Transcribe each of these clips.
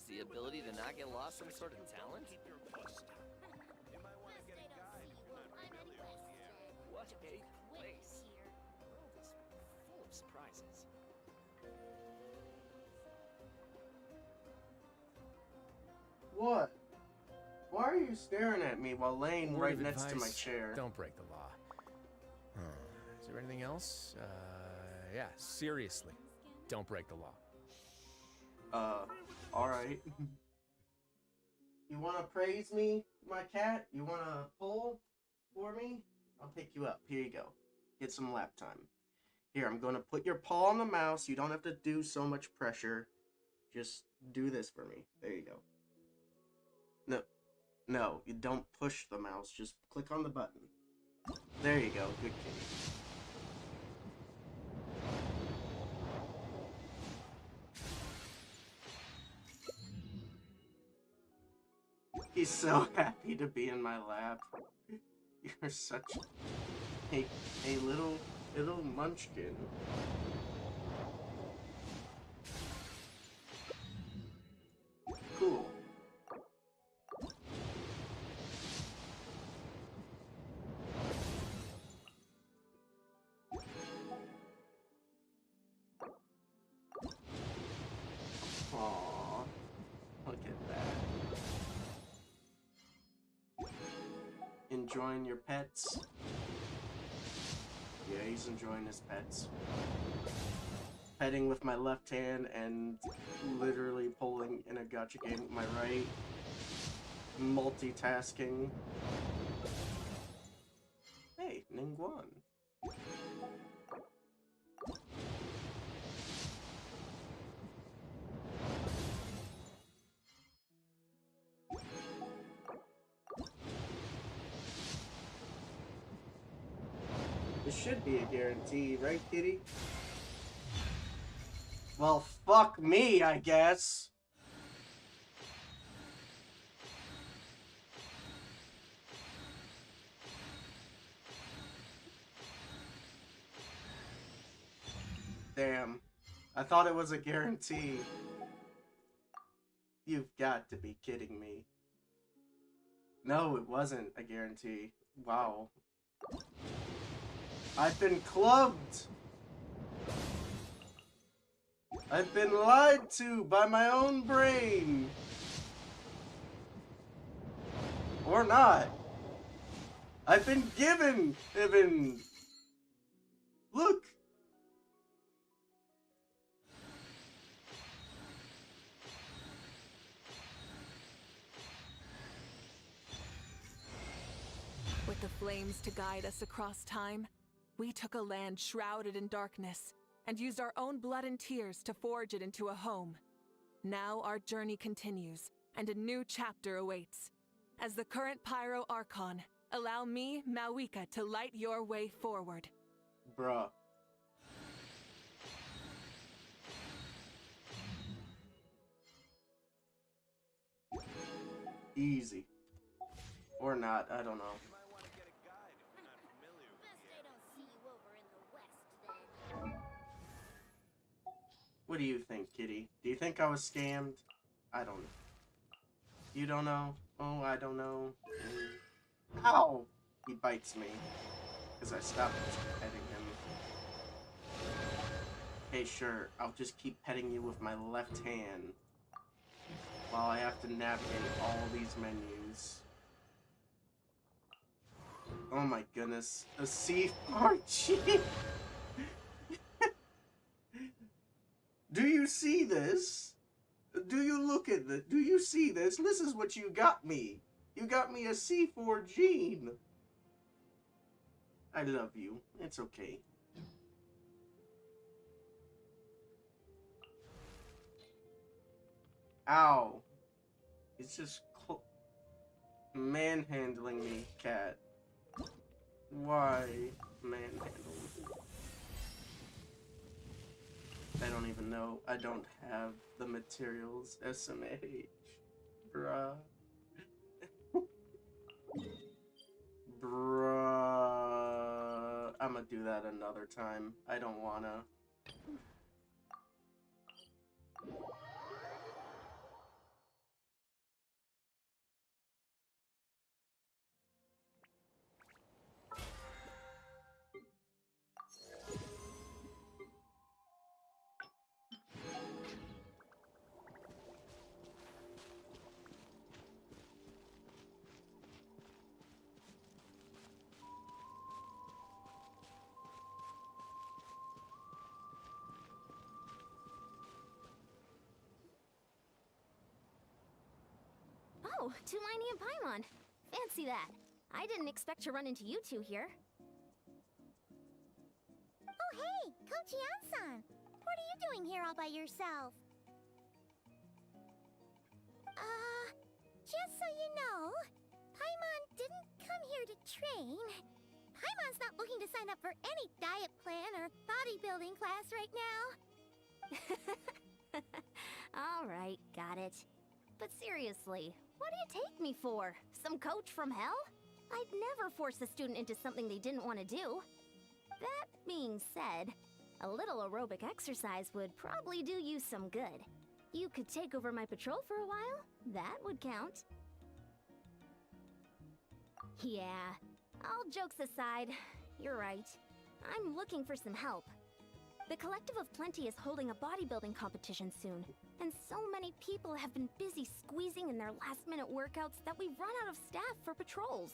Is the ability to not get lost some sort of talent? What a place. The world is full of surprises. What? Why are you staring at me while laying right next to my chair? Don't break the law. Is there anything else? Yeah, seriously. Don't break the law. Alright. You wanna praise me, my cat? You wanna pull for me? I'll pick you up. Here you go. Get some lap time. Here, I'm gonna put your paw on the mouse. You don't have to do so much pressure. Just do this for me. There you go. No, you don't push the mouse. Just click on the button. There you go. Good kitty. He's so happy to be in my lap. You're such a little munchkin. Cool. Aww. Look at that. Enjoying your pets? Yeah, he's enjoying his pets. Petting with my left hand and literally pulling in a gacha game with my right. Multitasking. Hey, Ningguan. This should be a guarantee, right, kitty? Well, fuck me, I guess. Damn. I thought it was a guarantee. You've got to be kidding me. No, it wasn't a guarantee. Wow. I've been clubbed! I've been lied to by my own brain! Or not. I've been given! Look! With the flames to guide us across time, we took a land shrouded in darkness and used our own blood and tears to forge it into a home. Now our journey continues, and a new chapter awaits. As the current Pyro Archon, allow me, Mawika, to light your way forward. Bruh. Easy. Or not, I don't know. What do you think, kitty? Do you think I was scammed? I don't know. You don't know? Oh, I don't know. Ow! He bites me. Because I stopped petting him. Okay, sure. I'll just keep petting you with my left hand. While I have to navigate all these menus. Oh my goodness. A C4G! Do you see this? Do you look at this? Do you see this? This is what you got me. You got me a C4 gene. I love you. It's okay. Ow. It's just manhandling me, cat. Why manhandle me? I don't even know. I don't have the materials. SMH. Bruh. Bruh. I'ma do that another time. I don't wanna. Oh, Tumini and Paimon. Fancy that. I didn't expect to run into you two here. Oh hey, Coach Yan-san. What are you doing here all by yourself? Just so you know, Paimon didn't come here to train. Paimon's not looking to sign up for any diet plan or bodybuilding class right now. All right, got it. But seriously, what do you take me for? Some coach from hell? I'd never force a student into something they didn't want to do. That being said, a little aerobic exercise would probably do you some good. You could take over my patrol for a while. That would count. Yeah, all jokes aside, you're right. I'm looking for some help. The Collective of Plenty is holding a bodybuilding competition soon, and so many people have been busy squeezing in their last-minute workouts that we've run out of staff for patrols.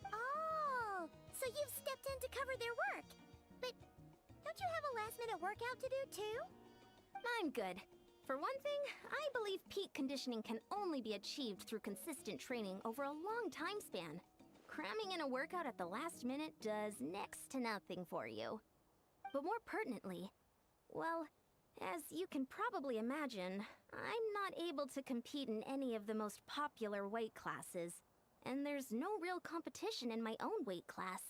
Oh, so you've stepped in to cover their work. But don't you have a last-minute workout to do too? I'm good. For one thing, I believe peak conditioning can only be achieved through consistent training over a long time span. Cramming in a workout at the last minute does next to nothing for you. But more pertinently, well, as you can probably imagine, I'm not able to compete in any of the most popular weight classes, and there's no real competition in my own weight class.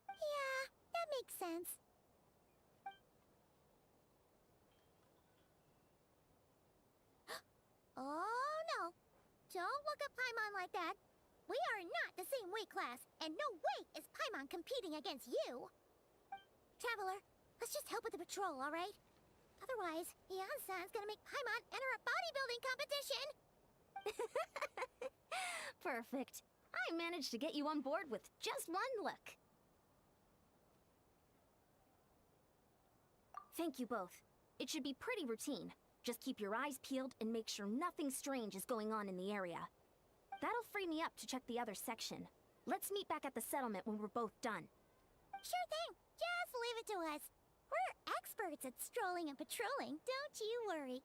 Yeah, that makes sense. Oh no! Don't look at Paimon like that. We are not the same weight class, and no way is Paimon competing against you. Traveler, let's just help with the patrol, all right? Otherwise, Yan-san's gonna make Paimon enter a bodybuilding competition. Perfect. I managed to get you on board with just one look. Thank you both. It should be pretty routine. Just keep your eyes peeled and make sure nothing strange is going on in the area. That'll free me up to check the other section. Let's meet back at the settlement when we're both done. Sure thing. Just leave it to us. We're experts at strolling and patrolling, don't you worry.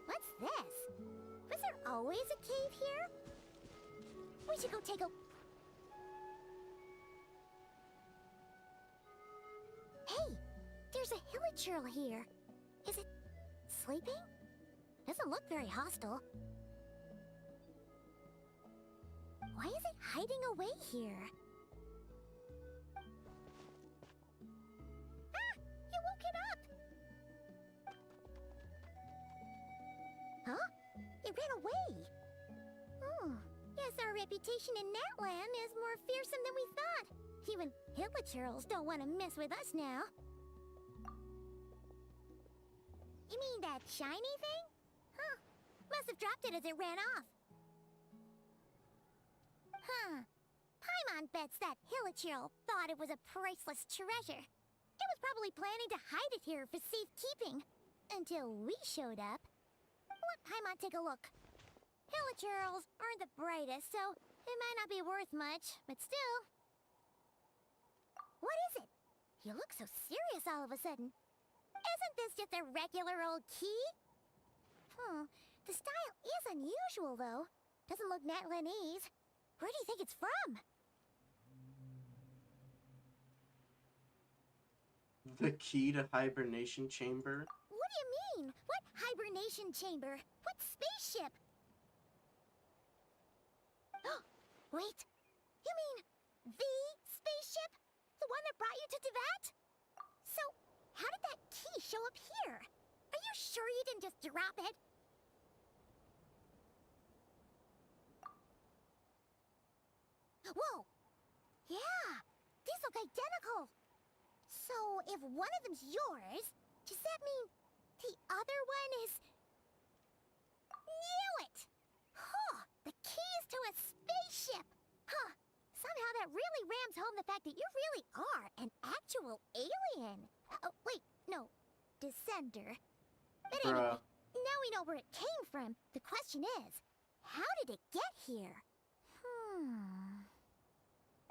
What's this? Was there always a cave here? We should go take a... Hey! There's a hilichurl here. Is it... sleeping? Doesn't look very hostile. Why is it hiding away here? Ah! You woke it up! Huh? It ran away! Oh, guess our reputation in Natland is more fearsome than we thought. Even hilichurls don't want to mess with us now. You mean that shiny thing? Huh. Must have dropped it as it ran off. Huh. Paimon bets that hilichurl thought it was a priceless treasure. It was probably planning to hide it here for safekeeping. Until we showed up. Let Paimon take a look. Hilichurls aren't the brightest, so it might not be worth much, but still. What is it? You look so serious all of a sudden. Isn't this just a regular old key? The style is unusual, though. Doesn't look Natlanese. Where do you think it's from? The key to hibernation chamber? What do you mean? What hibernation chamber? What spaceship? Wait, you mean the spaceship? The one that brought you to Teyvat? So, how did that key show up here? Are you sure you didn't just drop it? if one of them's yours, does that mean the other one is... Knew it! Huh, the keys to a spaceship! Huh, somehow that really rams home the fact that you really are an actual alien. Oh, wait, no, descender. But anyway, now we know where it came from. The question is, how did it get here?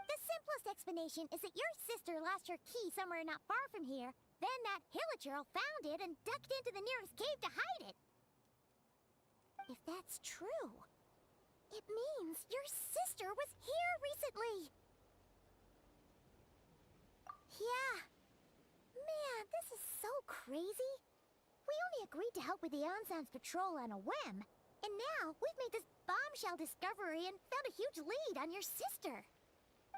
The simplest explanation is that your sister lost her key somewhere not far from here. Then that Hilichurl found it and ducked into the nearest cave to hide it. If that's true, it means your sister was here recently. Yeah. Man, this is so crazy. We only agreed to help with the Ansan's patrol on a whim. And now we've made this bombshell discovery and found a huge lead on your sister.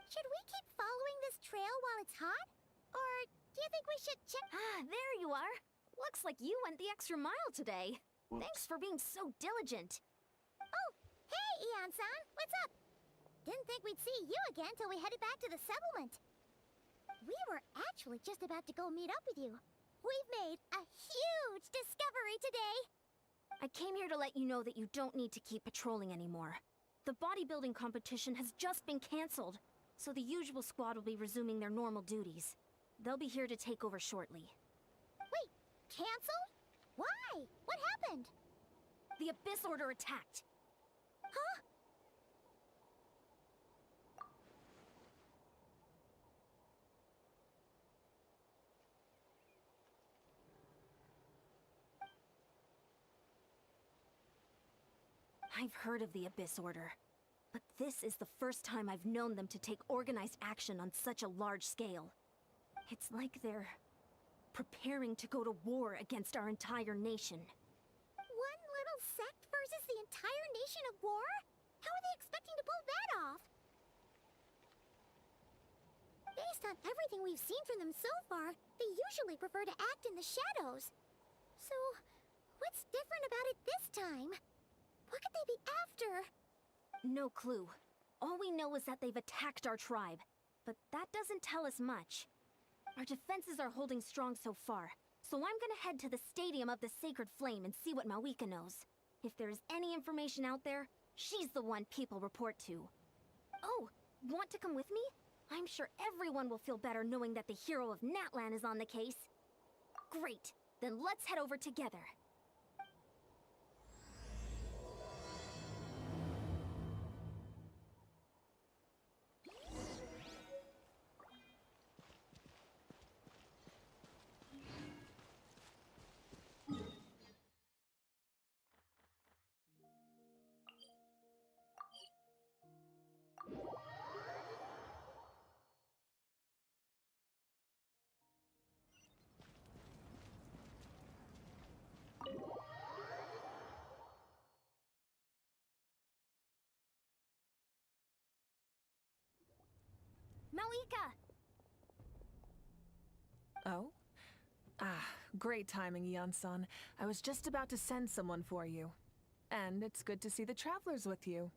Should we keep following this trail while it's hot? Or do you think we should check... Ah, there you are. Looks like you went the extra mile today. Whoops. Thanks for being so diligent. Oh, hey, Ian-san. What's up? Didn't think we'd see you again till we headed back to the settlement. We were actually just about to go meet up with you. We've made a huge discovery today. I came here to let you know that you don't need to keep patrolling anymore. The bodybuilding competition has just been cancelled, so the usual squad will be resuming their normal duties. They'll be here to take over shortly. Wait, canceled? Why? What happened? The Abyss Order attacked. Huh? I've heard of the Abyss Order, but this is the first time I've known them to take organized action on such a large scale. It's like they're preparing to go to war against our entire nation. One little sect versus the entire nation of war? How are they expecting to pull that off? Based on everything we've seen from them so far, they usually prefer to act in the shadows. So, what's different about it this time? What could they be after? No clue. All we know is that they've attacked our tribe, but that doesn't tell us much. Our defenses are holding strong so far, so I'm gonna head to the Stadium of the Sacred Flame and see what Mawika knows. If there's any information out there, she's the one people report to. Oh, want to come with me? I'm sure everyone will feel better knowing that the hero of Natlan is on the case. Great, then let's head over together. Mawika! Oh? Ah, great timing, Ian-san. I was just about to send someone for you. And it's good to see the travelers with you.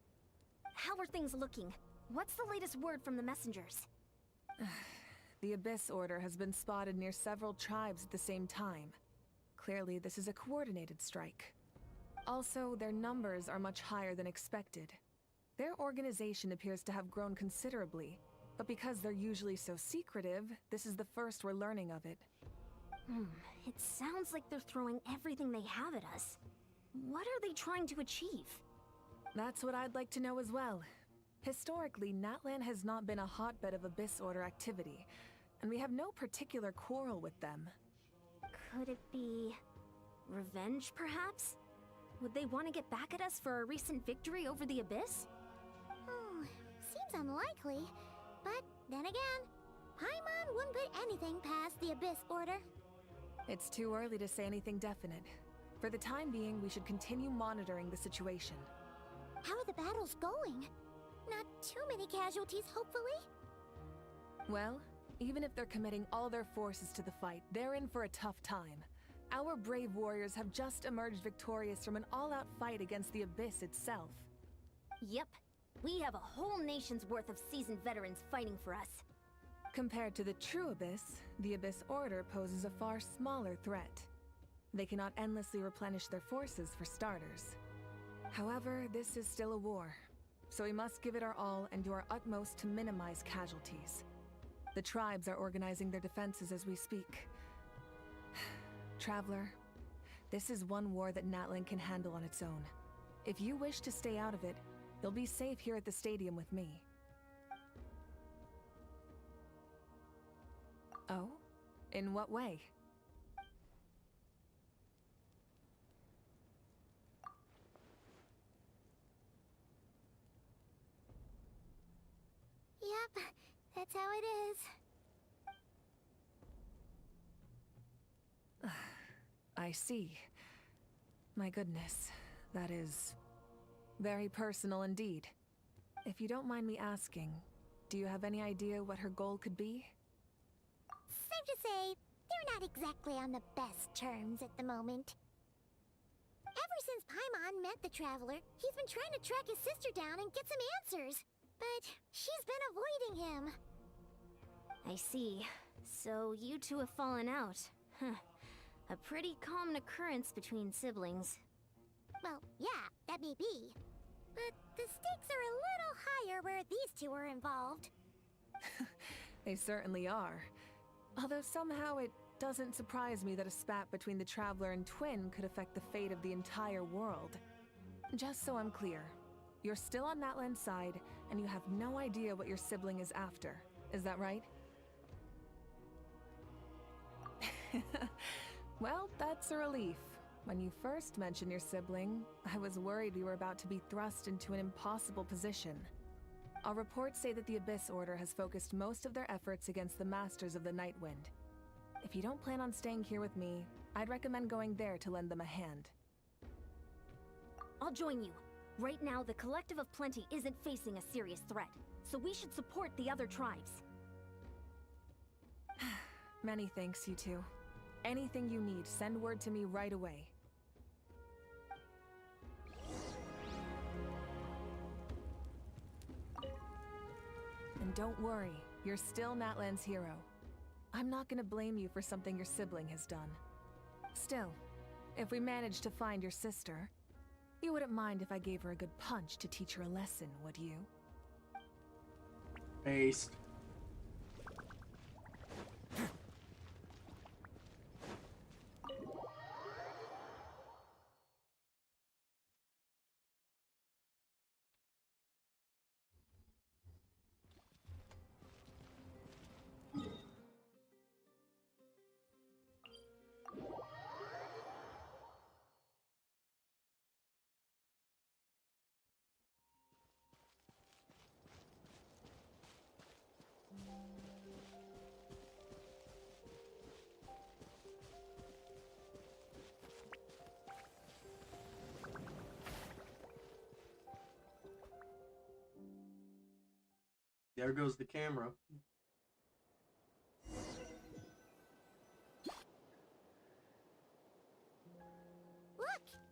How are things looking? What's the latest word from the messengers? The Abyss Order has been spotted near several tribes at the same time. Clearly, this is a coordinated strike. Also, their numbers are much higher than expected. Their organization appears to have grown considerably, but because they're usually so secretive, this is the first we're learning of it. It sounds like they're throwing everything they have at us. What are they trying to achieve? That's what I'd like to know as well. Historically, Natlan has not been a hotbed of Abyss Order activity, and we have no particular quarrel with them. Could it be... revenge, perhaps? Would they want to get back at us for our recent victory over the Abyss? Seems unlikely. But then again, Paimon wouldn't put anything past the Abyss Order. It's too early to say anything definite. For the time being, we should continue monitoring the situation. How are the battles going? Not too many casualties, hopefully? Well, even if they're committing all their forces to the fight, they're in for a tough time. Our brave warriors have just emerged victorious from an all-out fight against the Abyss itself. Yep. We have a whole nation's worth of seasoned veterans fighting for us. Compared to the true Abyss, the Abyss Order poses a far smaller threat. They cannot endlessly replenish their forces for starters. However, this is still a war, so we must give it our all and do our utmost to minimize casualties. The tribes are organizing their defenses as we speak. Traveler, this is one war that Natlan can handle on its own. If you wish to stay out of it, you'll be safe here at the stadium with me. Oh? In what way? Yep, that's how it is. I see. My goodness, that is very personal indeed. If you don't mind me asking, do you have any idea what her goal could be? Safe to say, they're not exactly on the best terms at the moment. Ever since Paimon met the Traveler, he's been trying to track his sister down and get some answers. But she's been avoiding him. I see. So you two have fallen out. Huh. A pretty common occurrence between siblings. Well, yeah, that may be. But the stakes are a little higher where these two are involved. They certainly are. Although somehow it doesn't surprise me that a spat between the Traveler and Twin could affect the fate of the entire world. Just so I'm clear, you're still on Natlan's side, and you have no idea what your sibling is after. Is that right? Well, that's a relief. When you first mentioned your sibling, I was worried we were about to be thrust into an impossible position. Our reports say that the Abyss Order has focused most of their efforts against the Masters of the Nightwind. If you don't plan on staying here with me, I'd recommend going there to lend them a hand. I'll join you. Right now, the Collective of Plenty isn't facing a serious threat, so we should support the other tribes. Many thanks, you two. Anything you need, send word to me right away. And don't worry, you're still Natlan's hero. I'm not gonna blame you for something your sibling has done. Still, if we manage to find your sister, you wouldn't mind if I gave her a good punch to teach her a lesson, would you? Based. There goes the camera. Look,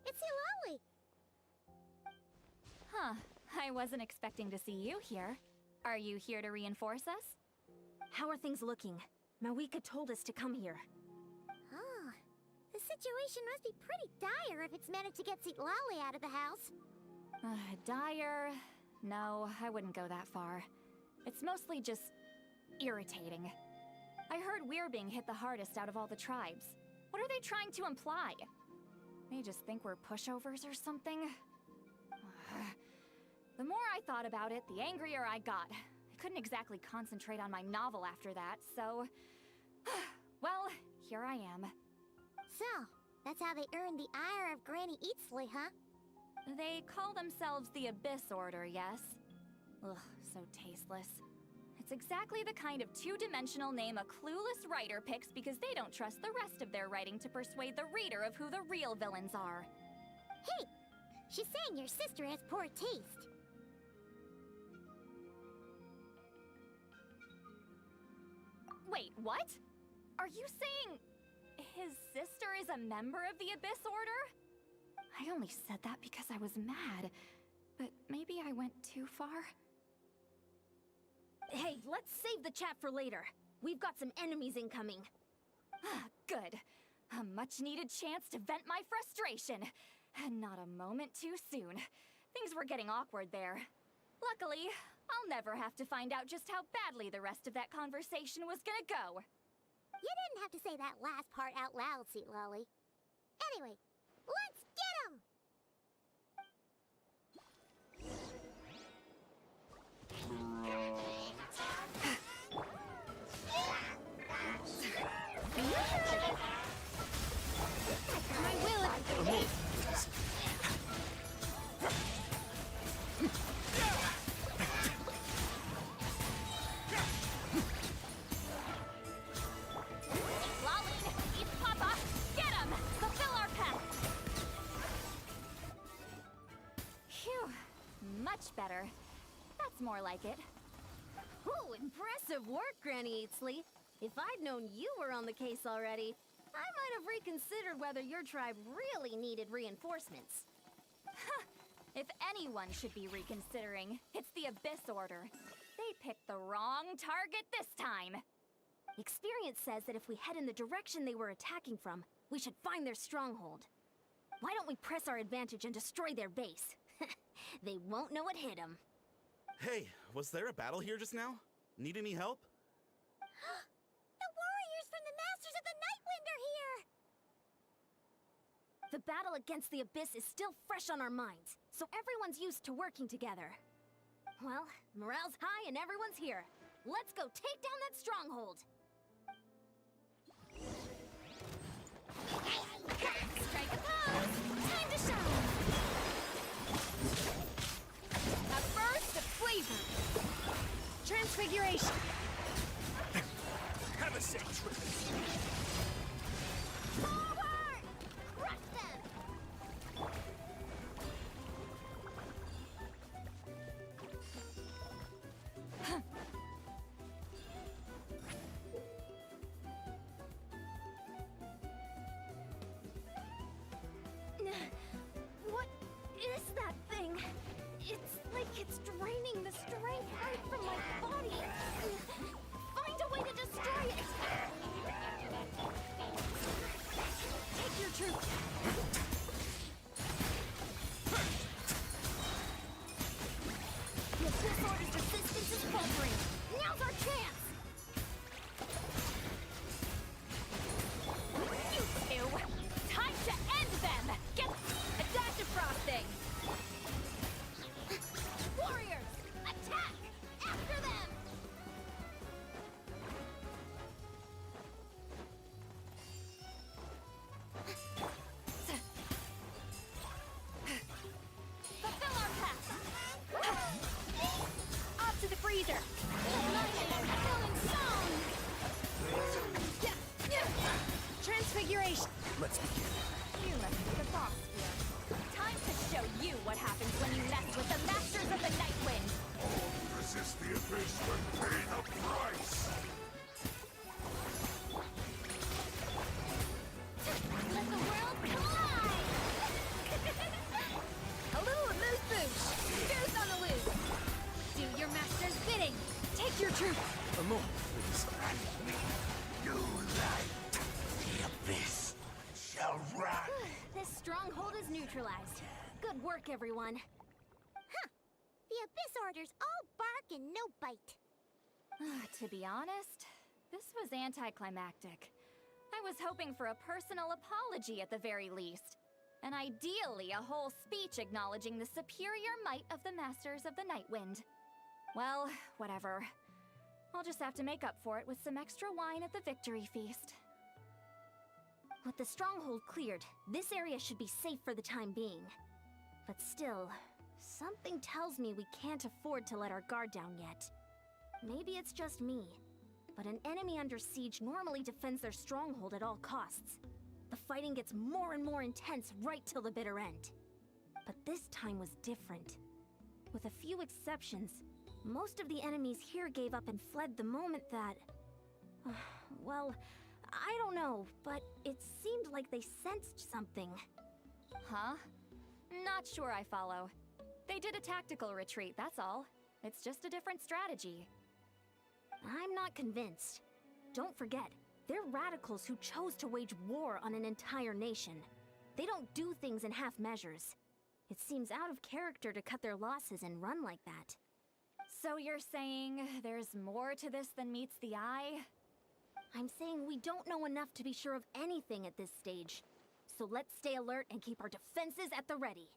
it's Eulalie. Huh. I wasn't expecting to see you here. Are you here to reinforce us? How are things looking? Mawika told us to come here. Oh, the situation must be pretty dire if it's managed to get Itzkokover out of the house. Dire? No, I wouldn't go that far. It's mostly just irritating. I heard we're being hit the hardest out of all the tribes. What are they trying to imply? They just think we're pushovers or something? The more I thought about it, the angrier I got. I couldn't exactly concentrate on my novel after that, so... well, here I am. So, that's how they earned the ire of Granny Itzkokover, huh? They call themselves the Abyss Order, yes? Ugh, so tasteless. It's exactly the kind of two-dimensional name a clueless writer picks because they don't trust the rest of their writing to persuade the reader of who the real villains are. Hey! She's saying your sister has poor taste. Wait, what? Are you saying his sister is a member of the Abyss Order? I only said that because I was mad, but maybe I went too far. Hey, let's save the chat for later. We've got some enemies incoming. Good. A much-needed chance to vent my frustration. And not a moment too soon. Things were getting awkward there. Luckily, I'll never have to find out just how badly the rest of that conversation was gonna go. You didn't have to say that last part out loud, Sweet Lolly. Anyway, let's get him! My will. Lolly, it's Papa! Get him! Fulfill our path! Phew. Much better. That's more like it. Ooh, impressive work, Granny Eatsley. If I'd known you were on the case already, I might have reconsidered whether your tribe really needed reinforcements. If anyone should be reconsidering, it's the Abyss Order. They picked the wrong target this time. Experience says that if we head in the direction they were attacking from, we should find their stronghold. Why don't we press our advantage and destroy their base? They won't know what hit them. Hey, was there a battle here just now? Need any help? The warriors from the Masters of the Nightwind are here! The battle against the Abyss is still fresh on our minds, so everyone's used to working together. Well, morale's high and everyone's here. Let's go take down that stronghold! Strike a pose! Time to shine! A burst of flavor! Transfiguration! Have a safe trip. Forward! Crush them! What is that thing? It's like it's draining the strength right from my body. Find a way to destroy it! Take your truth! The Abyss Order's resistance is faltering! Now's our chance! You two! Time to end them! Get a dash of frosting! Warriors! Attack! After them! Fulfill our path! Off to the freezer! Transfiguration! Let's begin. You must be the boss here. Time to show you what happens when you mess with the Masters of the Nightwind! Resist the abyss and pay the price! Let the world come alive! A little amuse bouche! Goose on the loose! Do your master's bidding! Take your truth! A moment, please. You light, the abyss shall run! This stronghold is neutralized. Good work, everyone. The Abyss Order's all bark and no bite. To be honest, this was anticlimactic. I was hoping for a personal apology at the very least. And ideally, a whole speech acknowledging the superior might of the Masters of the Nightwind. Well, whatever. I'll just have to make up for it with some extra wine at the victory feast. With the stronghold cleared, this area should be safe for the time being. But still, something tells me we can't afford to let our guard down yet. Maybe it's just me, but an enemy under siege normally defends their stronghold at all costs. The fighting gets more and more intense right till the bitter end. But this time was different. With a few exceptions, most of the enemies here gave up and fled the moment that... well, I don't know, but it seemed like they sensed something. Huh? Not sure I follow. They did a tactical retreat, that's all. It's just a different strategy. I'm not convinced. Don't forget, they're radicals who chose to wage war on an entire nation. They don't do things in half measures. It seems out of character to cut their losses and run like that. So you're saying there's more to this than meets the eye? I'm saying we don't know enough to be sure of anything at this stage. So let's stay alert and keep our defenses at the ready.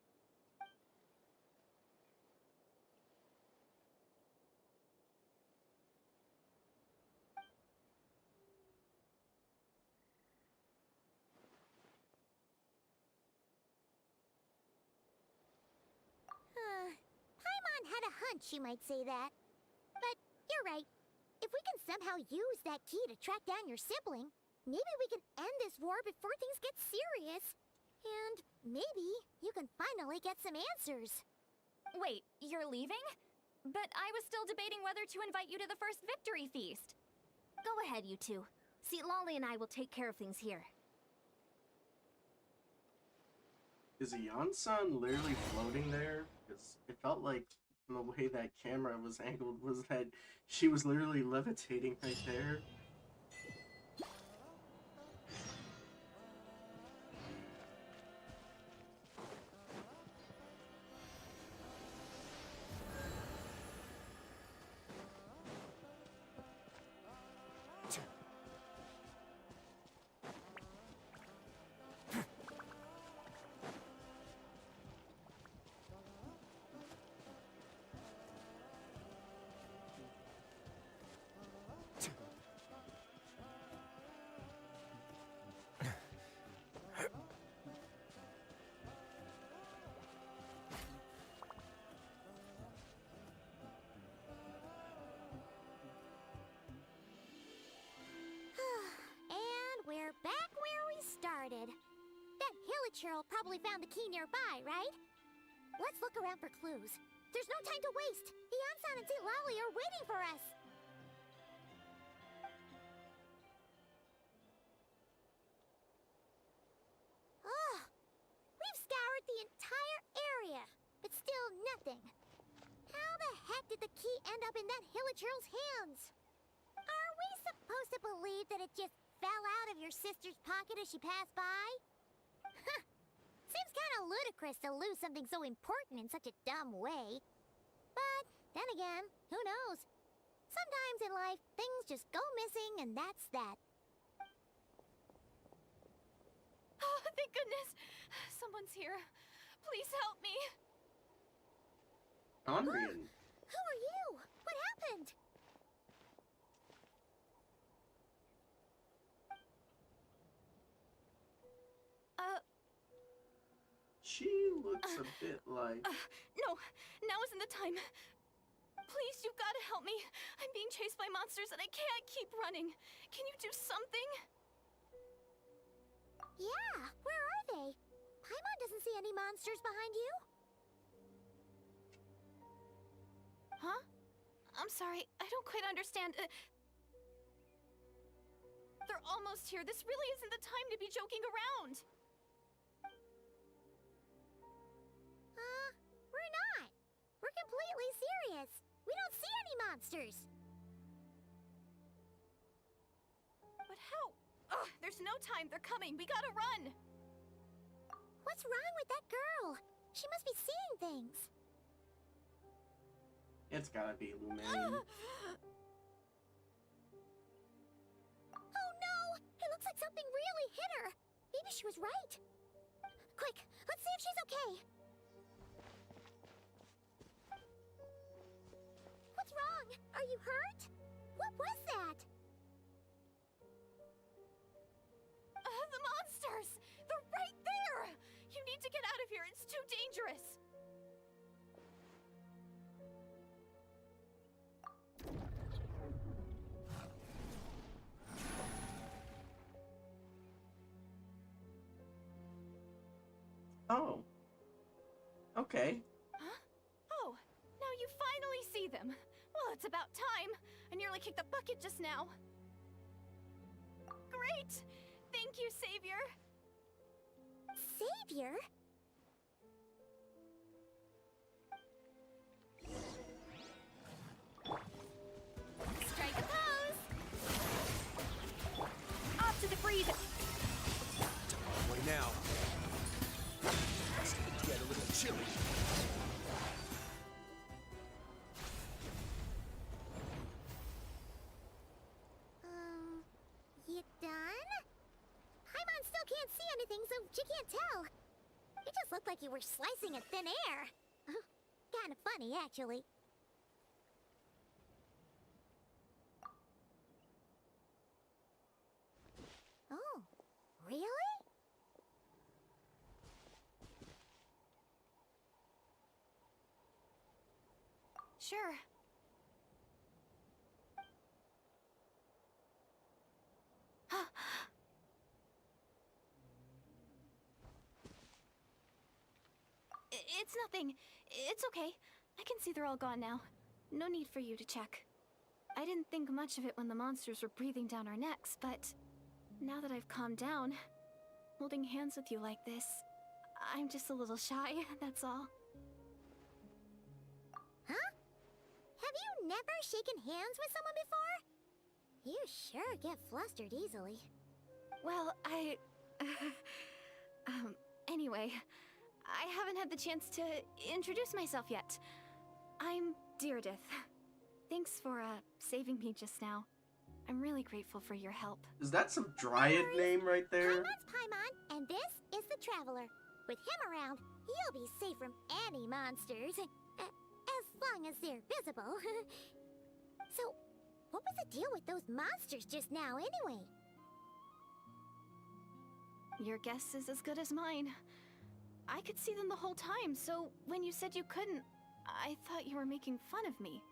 Paimon had a hunch you might say that. But you're right. If we can somehow use that key to track down your sibling, maybe we can end this war before things get serious. And maybe you can finally get some answers. Wait, you're leaving? But I was still debating whether to invite you to the first victory feast. Go ahead, you two. See, Lolly and I will take care of things here. Is Yon-san literally floating there? Because it felt like, from the way that camera was angled, was that she was literally levitating right there. And we're back where we started. That Hilichurl probably found the key nearby, right? Let's look around for clues. There's no time to waste. Yon-san and St. Lolly are waiting for us. Ugh. We've scoured the entire area, but still nothing. How the heck did the key end up in that Hilichurl's hands? Are we supposed to believe that it just fell out of your sister's pocket as she passed by? Seems kind of ludicrous to lose something so important in such a dumb way. But then again, who knows? Sometimes in life, things just go missing and that's that. Oh, thank goodness! Someone's here. Please help me. Onrian. Who are you? What happened? She looks a bit like... No, now isn't the time. Please, you've got to help me. I'm being chased by monsters and I can't keep running. Can you do something? Yeah, where are they? Paimon doesn't see any monsters behind you. Huh? I'm sorry, I don't quite understand. They're almost here. This really isn't the time to be joking around. We're not. We're completely serious. We don't see any monsters. But how? Ugh, there's no time. They're coming. We gotta run. What's wrong with that girl? She must be seeing things. It's gotta be Lumaine. Oh no! It looks like something really hit her. Maybe she was right. Quick, let's see if she's okay. What's wrong? Are you hurt? What was that? The monsters! They're right there! You need to get out of here. It's too dangerous. Oh. Okay. Huh? Oh, now you finally see them. Well, it's about time. I nearly kicked the bucket just now. Great! Thank you, Savior. Savior? Strike a pose! now. It's gonna get a little chilly. You done? Paimon still can't see anything, so she can't tell. It just looked like you were slicing at thin air. Kinda funny, actually. Oh, really? Sure. It's nothing. It's okay. I can see they're all gone now. No need for you to check. I didn't think much of it when the monsters were breathing down our necks, but now that I've calmed down, holding hands with you like this, I'm just a little shy, that's all. Huh? Have you never shaken hands with someone before? You sure get flustered easily. Well, anyway, I haven't had the chance to introduce myself yet. I'm Deirdith. Thanks for, saving me just now. I'm really grateful for your help. Is that some Dryad name right there? Paimon's Paimon, and this is the Traveler. With him around, you'll be safe from any monsters. As long as they're visible. So, what was the deal with those monsters just now, anyway? Your guess is as good as mine. I could see them the whole time, so when you said you couldn't, I thought you were making fun of me.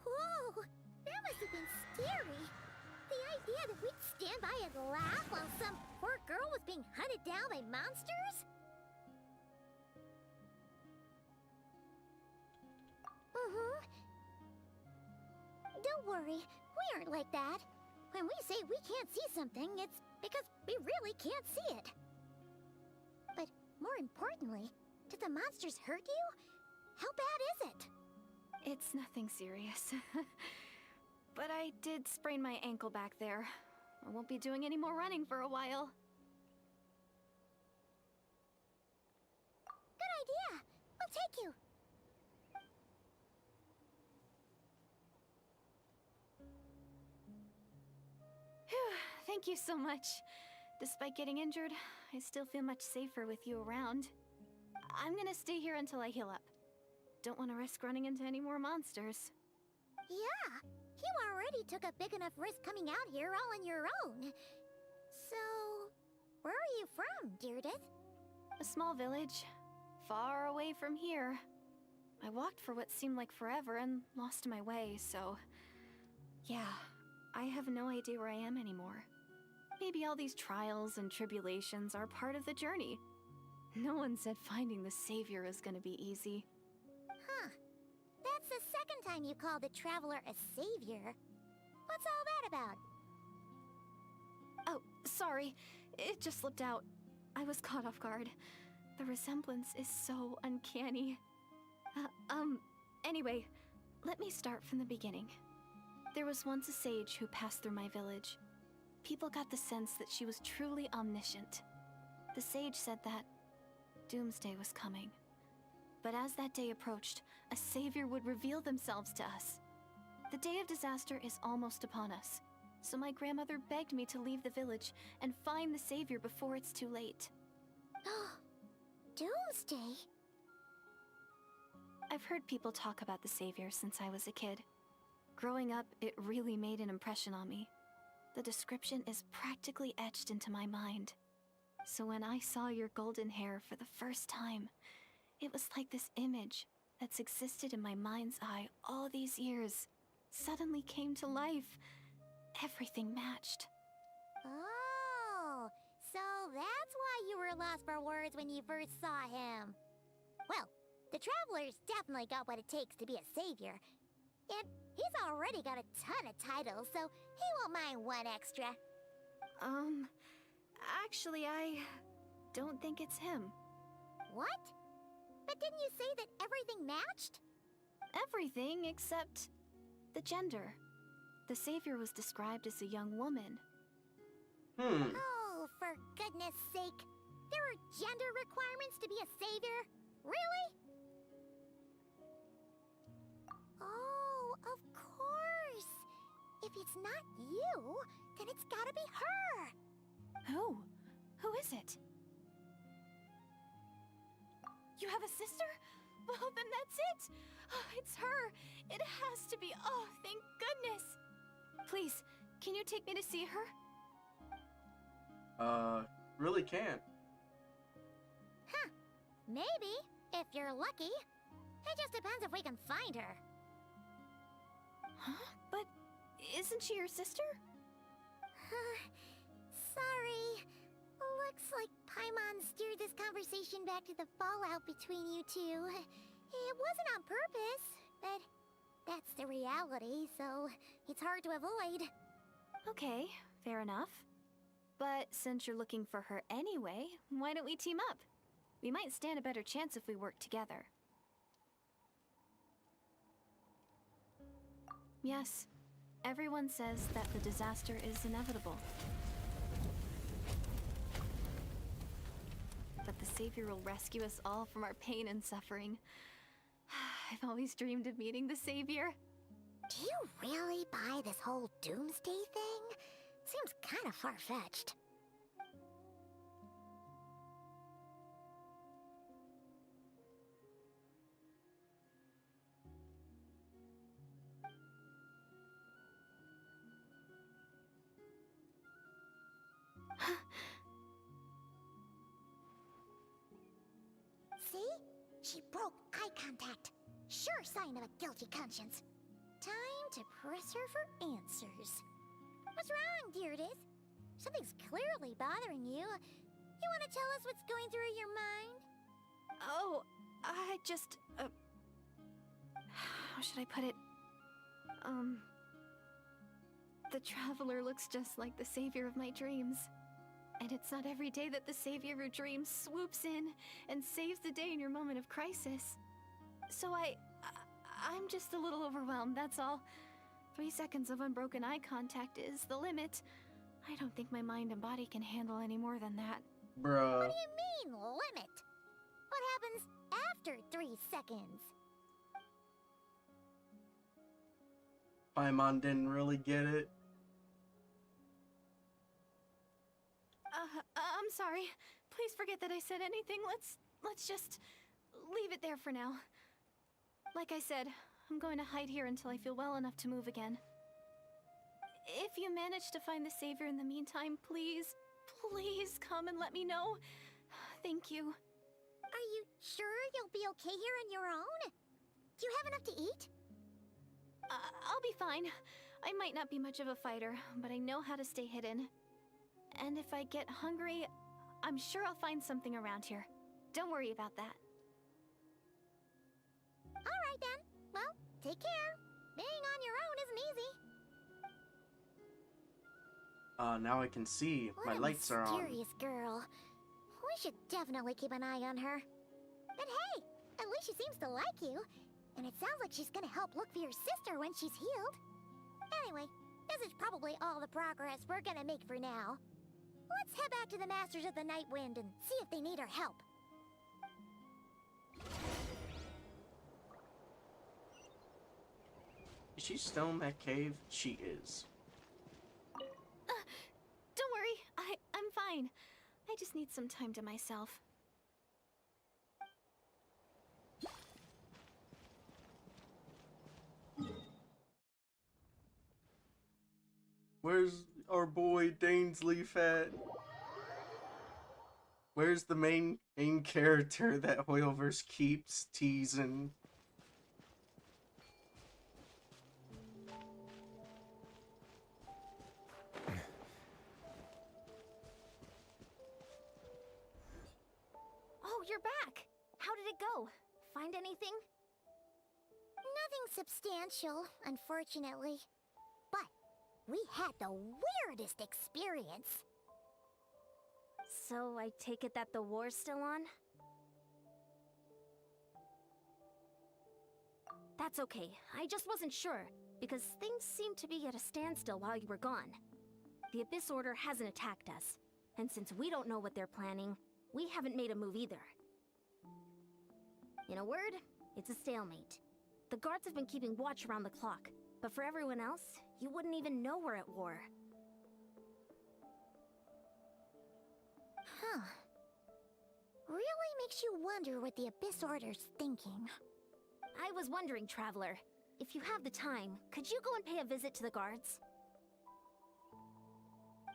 Whoa! That must have been scary. The idea that we'd stand by and laugh while some poor girl was being hunted down by monsters? Don't worry, we aren't like that. When we say we can't see something, it's because we really can't see it. But more importantly, did the monsters hurt you? How bad is it? It's nothing serious. But I did sprain my ankle back there. I won't be doing any more running for a while. Good idea! We'll take you! Phew, thank you so much. Despite getting injured, I still feel much safer with you around. I'm gonna stay here until I heal up. Don't want to risk running into any more monsters. Yeah, you already took a big enough risk coming out here all on your own. So, where are you from, Deirdith? A small village, far away from here. I walked for what seemed like forever and lost my way, so... yeah, I have no idea where I am anymore. Maybe all these trials and tribulations are part of the journey. No one said finding the Savior is gonna be easy. Huh. That's the second time you called the Traveler a savior. What's all that about? Oh, sorry. It just slipped out. I was caught off guard. The resemblance is so uncanny. Anyway, let me start from the beginning. There was once a sage who passed through my village. People got the sense that she was truly omniscient. The sage said that doomsday was coming. But as that day approached, a savior would reveal themselves to us. The day of disaster is almost upon us, so my grandmother begged me to leave the village and find the savior before it's too late. Doomsday? I've heard people talk about the savior since I was a kid. Growing up, it really made an impression on me. The description is practically etched into my mind. So when I saw your golden hair for the first time, it was like this image that's existed in my mind's eye all these years suddenly came to life. Everything matched. Oh, so that's why you were lost for words when you first saw him. Well, the Traveler's definitely got what it takes to be a savior. And he's already got a ton of titles, so he won't mind one extra. Actually, I don't think it's him. What? But didn't you say that everything matched? Everything except the gender. The savior was described as a young woman. Oh, for sake! There are gender requirements to be a savior? Really? Oh, of course! If it's not you, then it's gotta be her! Who? Who is it? You have a sister? Well, then that's it! Oh, it's her! It has to be! Oh, thank goodness! Please, can you take me to see her? Really can't. Huh. Maybe, if you're lucky. It just depends if we can find her. Huh? But isn't she your sister? Sorry. Looks like Paimon steered this conversation back to the fallout between you two. It wasn't on purpose, but that's the reality, so it's hard to avoid. Okay, fair enough. But since you're looking for her anyway, why don't we team up? We might stand a better chance if we work together. Yes, everyone says that the disaster is inevitable. But the Savior will rescue us all from our pain and suffering. I've always dreamed of meeting the Savior. Do you really buy this whole doomsday thing? Seems kind of far-fetched. See? She broke eye contact. Sure sign of a guilty conscience. Time to press her for answers. What's wrong, Deirdis? Something's clearly bothering you. You want to tell us what's going through your mind? Oh, I just, how should I put it? The Traveler looks just like the Savior of my dreams. And it's not every day that the Savior of your dreams swoops in and saves the day in your moment of crisis. So I'm just a little overwhelmed, that's all. 3 seconds of unbroken eye contact is the limit. I don't think my mind and body can handle any more than that. Bruh. What do you mean, limit? What happens after 3 seconds? Paimon didn't really get it. I'm sorry. Please forget that I said anything. Let's just leave it there for now. Like I said, I'm going to hide here until I feel well enough to move again. If you manage to find the Savior in the meantime, please come and let me know. Thank you. Are you sure you'll be okay here on your own? Do you have enough to eat? I'll be fine. I might not be much of a fighter, but I know how to stay hidden. And if I get hungry, I'm sure I'll find something around here. Don't worry about that. Alright then. Well, take care. Being on your own isn't easy. Now I can see. My lights are on. What a mysterious girl. We should definitely keep an eye on her. But hey, at least she seems to like you. And it sounds like she's gonna help look for your sister when she's healed. Anyway, this is probably all the progress we're gonna make for now. Let's head back to the Masters of the Night Wind and see if they need our help. Is she still in that cave? She is. Don't worry, I'm fine. I just need some time to myself. Where's our boy Dainsleif at? Where's the main character that Hoyoverse keeps teasing? Oh, you're back! How did it go? Find anything? Nothing substantial, unfortunately. But we had the weirdest experience. So I take it that the war's still on? That's okay. I just wasn't sure, because things seemed to be at a standstill while you were gone. The Abyss Order hasn't attacked us, And since we don't know what they're planning, we haven't made a move either. In a word, it's a stalemate. The guards have been keeping watch around the clock, but for everyone else, you wouldn't even know we're at war. Huh. Really makes you wonder what the Abyss Order's thinking. I was wondering, Traveler, if you have the time, could you go and pay a visit to the guards?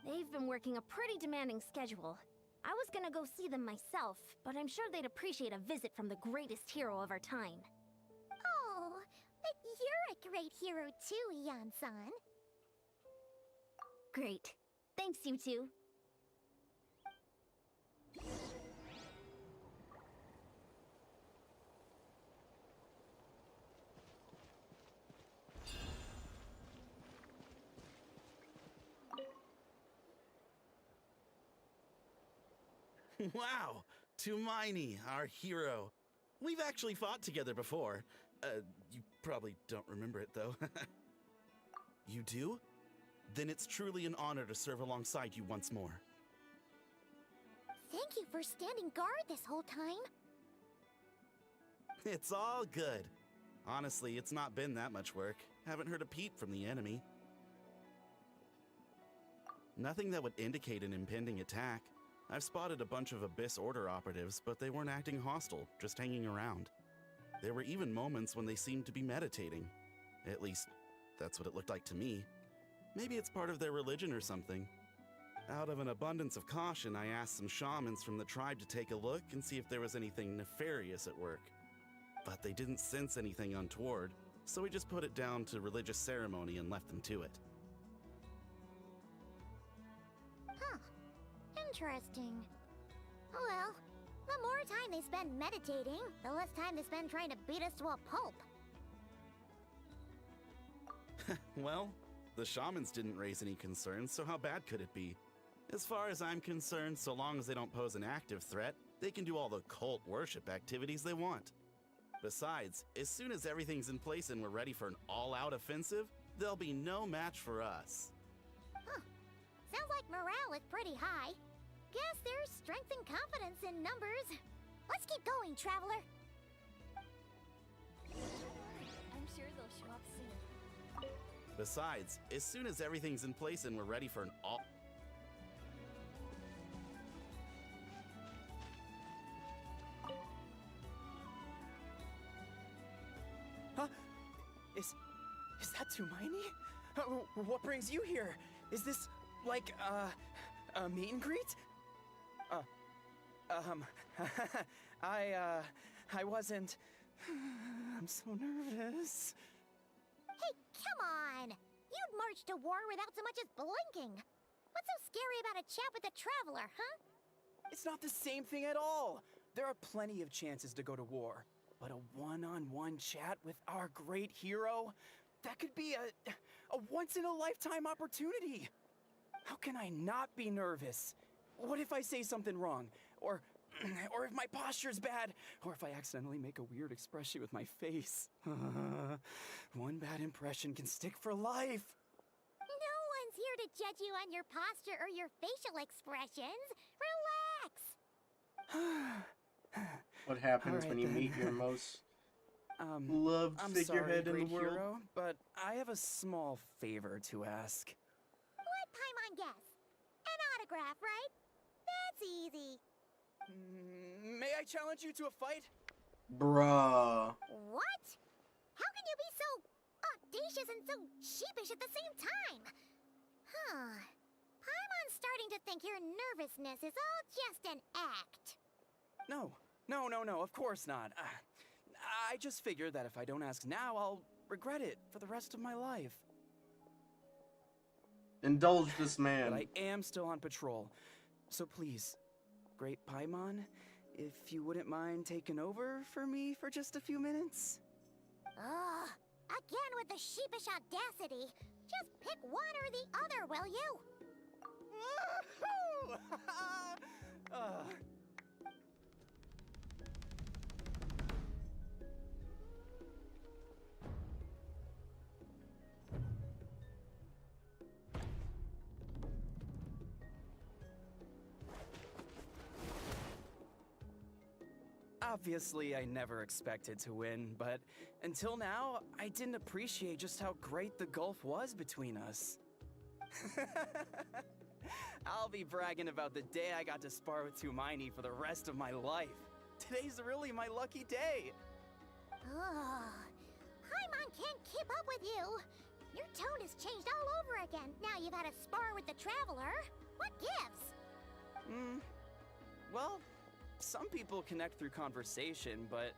They've been working a pretty demanding schedule. I was gonna go see them myself, but I'm sure they'd appreciate a visit from the greatest hero of our time. Oh, but you're a great hero too, Yan-san. Great. Thanks, you two. Wow! Tumaini, our hero. We've actually fought together before. You probably don't remember it, though. You do? Then it's truly an honor to serve alongside you once more. Thank you for standing guard this whole time. It's all good. Honestly, it's not been that much work. Haven't heard a peep from the enemy. Nothing that would indicate an impending attack. I've spotted a bunch of Abyss Order operatives, but they weren't acting hostile, just hanging around. There were even moments when they seemed to be meditating. At least, that's what it looked like to me. Maybe it's part of their religion or something. Out of an abundance of caution, I asked some shamans from the tribe to take a look and see if there was anything nefarious at work. But they didn't sense anything untoward, so we just put it down to religious ceremony and left them to it. Huh. Interesting. Oh well, the more time they spend meditating, the less time they spend trying to beat us to a pulp. Well, the shamans didn't raise any concerns, so how bad could it be? As far as I'm concerned, so long as they don't pose an active threat, they can do all the cult worship activities they want. Besides, as soon as everything's in place and we're ready for an all-out offensive, there'll be no match for us. Huh. Sounds like morale is pretty high. Guess there's strength and confidence in numbers. Let's keep going, Traveler. I'm sure they'll show up soon. Besides, as soon as everything's in place and we're ready for an all... Huh? Is that Tumaini? What brings you here? Is this, like, a meet and greet? I wasn't... I'm so nervous. Hey, come on! You'd march to war without so much as blinking. What's so scary about a chat with a Traveler, huh? It's not the same thing at all. There are plenty of chances to go to war. But a one-on-one chat with our great hero? That could be a once-in-a-lifetime opportunity. How can I not be nervous? What if I say something wrong? Or if my posture's bad? Or if I accidentally make a weird expression with my face? One bad impression can stick for life. No one's here to judge you on your posture or your facial expressions. Relax. What happens All when right, you then. meet your most loved I'm figurehead sorry, in the great world? hero, but I have a small favor to ask. What Paimon guess? An autograph, right? That's easy. May I challenge you to a fight? Bruh. What? How can you be so audacious and so sheepish at the same time? Huh. Paimon's starting to think your nervousness is all just an act. No, of course not. I just figured that if I don't ask now, I'll regret it for the rest of my life. Indulge this man. But I am still on patrol. So please, Great Paimon, if you wouldn't mind taking over for me for just a few minutes? Ugh. Again with the sheepish audacity. Just pick one or the other, will you? Obviously, I never expected to win, but until now, I didn't appreciate just how great the gulf was between us. I'll be bragging about the day I got to spar with Hermione for the rest of my life. Today's really my lucky day. Oh, Paimon can't keep up with you. Your tone has changed all over again. Now you've had a spar with the Traveler. What gives? Well, some people connect through conversation, but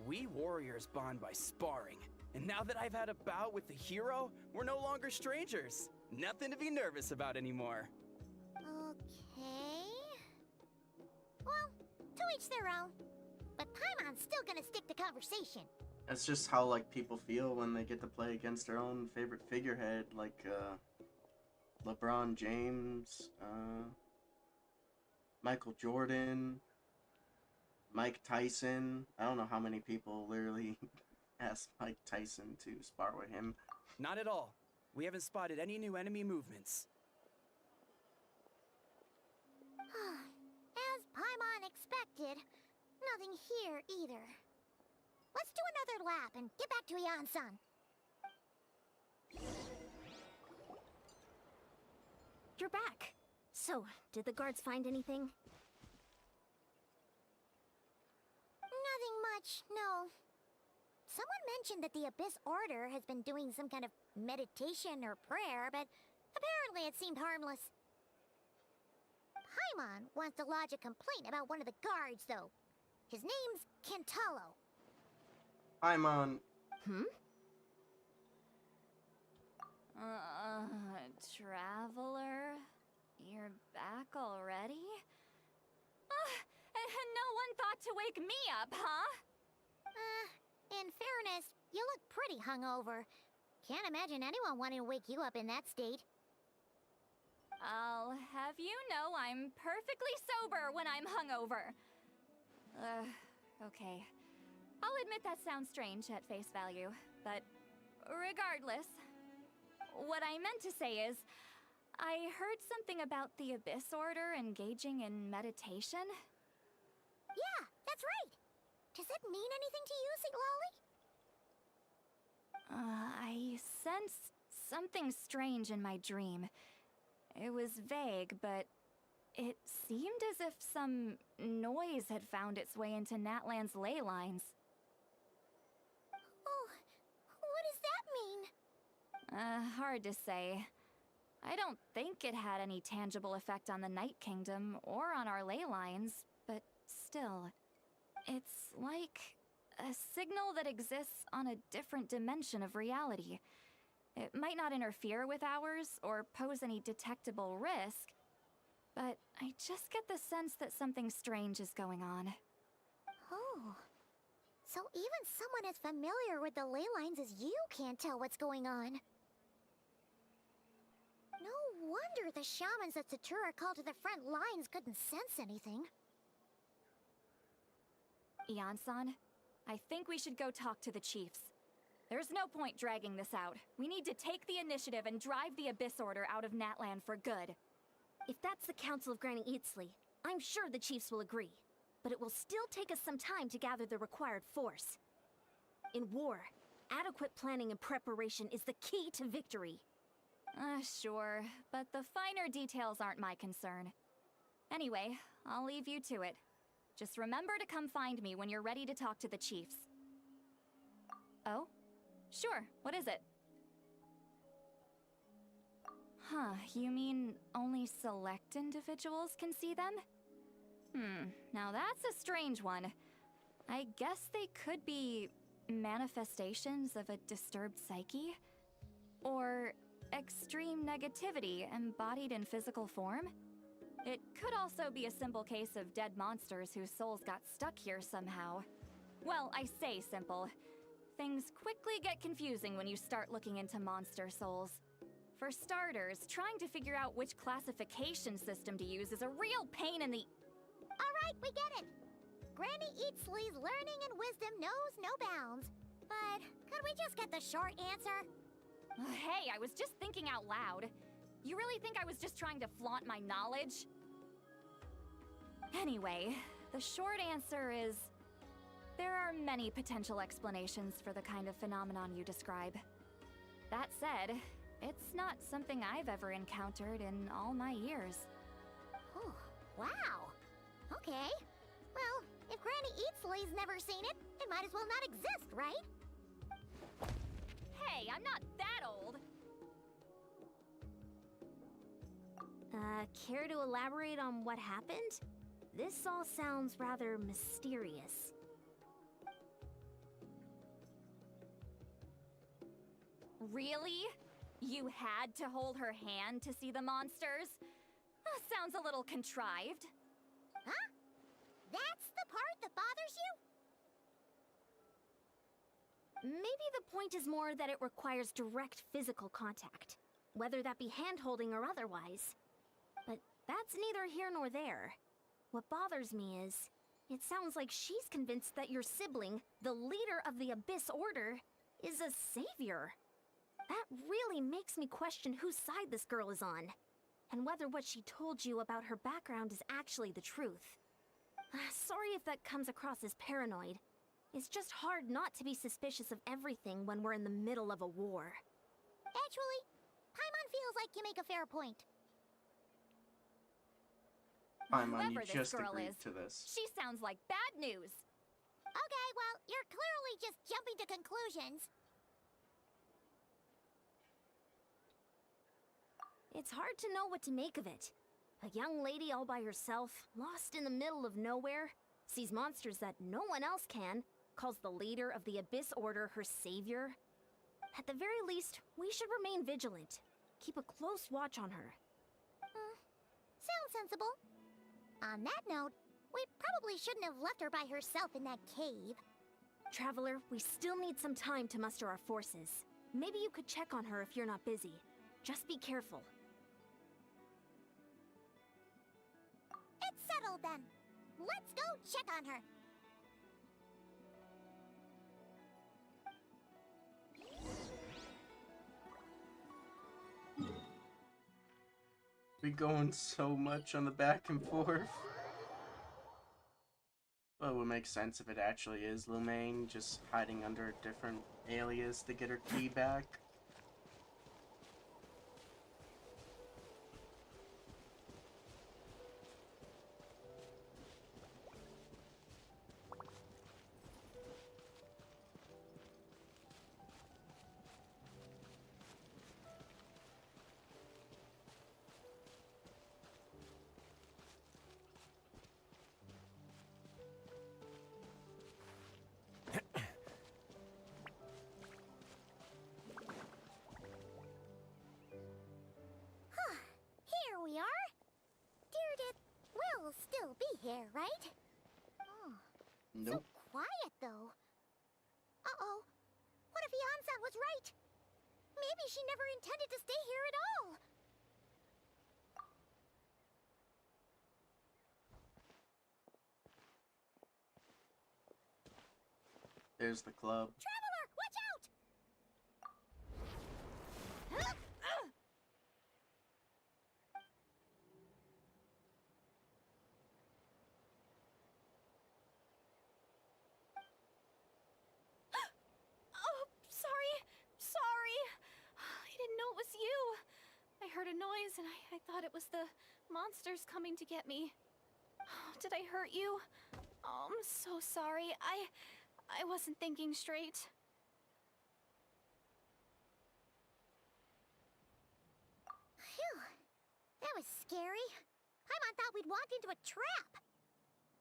we warriors bond by sparring. And now that I've had a bout with the hero, we're no longer strangers. Nothing to be nervous about anymore. Okay. Well, to each their own. But Paimon's still gonna stick to conversation. That's just how like people feel when they get to play against their own favorite figurehead, like LeBron James, Michael Jordan, Mike Tyson. I don't know how many people literally asked Mike Tyson to spar with him. Not at all. We haven't spotted any new enemy movements. As Paimon expected, nothing here either. Let's do another lap and get back to Ian-san. You're back. So, did the guards find anything? Nothing much, no. Someone mentioned that the Abyss Order has been doing some kind of meditation or prayer, but apparently it seemed harmless. Paimon wants to lodge a complaint about one of the guards, though. His name's Kentalo. Paimon. Traveler? You're back already? And no one thought to wake me up, huh? In fairness, you look pretty hungover. Can't imagine anyone wanting to wake you up in that state. I'll have you know I'm perfectly sober when I'm hungover. Okay. I'll admit that sounds strange at face value, but regardless, what I meant to say is, I heard something about the Abyss Order engaging in meditation. Yeah, that's right. Does it mean anything to you, St. Lolly? I sensed something strange in my dream. It was vague, but it seemed as if some noise had found its way into Natlan's ley lines. Oh, what does that mean? Hard to say. I don't think it had any tangible effect on the Night Kingdom or on our ley lines, but still. It's like a signal that exists on a different dimension of reality. It might not interfere with ours or pose any detectable risk, but I just get the sense that something strange is going on. Oh. So even someone as familiar with the ley lines as you can't tell what's going on. No wonder the shamans that Satura called to the front lines couldn't sense anything. Ian-san, I think we should go talk to the chiefs. There's no point dragging this out. We need to take the initiative and drive the Abyss Order out of Natlan for good. If that's the Council of Granny Itzli, I'm sure the chiefs will agree. But it will still take us some time to gather the required force. In war, adequate planning and preparation is the key to victory. Sure, but the finer details aren't my concern. Anyway, I'll leave you to it. Just remember to come find me when you're ready to talk to the chiefs. Oh? Sure, what is it? Huh, you mean only select individuals can see them? Now that's a strange one. I guess they could be manifestations of a disturbed psyche? Or extreme negativity embodied in physical form? It could also be a simple case of dead monsters whose souls got stuck here somehow. Well, I say simple. Things quickly get confusing when you start looking into monster souls. For starters, trying to figure out which classification system to use is a real pain in the... Alright, we get it. Granny Itzli's learning and wisdom knows no bounds. But could we just get the short answer? Hey, I was just thinking out loud. You really think I was just trying to flaunt my knowledge? Anyway, the short answer is... There are many potential explanations for the kind of phenomenon you describe. That said, it's not something I've ever encountered in all my years. Oh, wow. Okay. Well, if Granny Eatsley's never seen it, it might as well not exist, right? Hey, I'm not that old! Care to elaborate on what happened? This all sounds rather mysterious. Really? You had to hold her hand to see the monsters? Sounds a little contrived. Huh? That's the part that bothers you? Maybe the point is more that it requires direct physical contact, whether that be hand-holding or otherwise. But that's neither here nor there. What bothers me is, it sounds like she's convinced that your sibling, the leader of the Abyss Order, is a savior. That really makes me question whose side this girl is on, and whether what she told you about her background is actually the truth. Sorry if that comes across as paranoid. It's just hard not to be suspicious of everything when we're in the middle of a war. Actually, Paimon feels like you make a fair point. Paimon, you Whoever this just girl agreed is, to this. she sounds like bad news. Okay, well, you're clearly just jumping to conclusions. It's hard to know what to make of it. A young lady all by herself, lost in the middle of nowhere, sees monsters that no one else can, calls the leader of the Abyss Order her savior. At the very least, we should remain vigilant. Keep a close watch on her. Sounds sensible. On that note, we probably shouldn't have left her by herself in that cave. Traveler, we still need some time to muster our forces. Maybe you could check on her if you're not busy. Just be careful. It's settled then. Let's go check on her. We going so much on the back and forth. Well, it would make sense if it actually is Lumaine, just hiding under a different alias to get her key back. Here we are. Deardith will still be here, right? Oh, Nope. so quiet though. Uh-oh. What if Yansan was right? Maybe she never intended to stay here at all. There's the club. Traveler, watch out! Oh, sorry. Sorry. I didn't know it was you. I heard a noise and I thought it was the monsters coming to get me. Did I hurt you? Oh, I'm so sorry. I wasn't thinking straight. Phew. That was scary. Paimon thought we'd walked into a trap.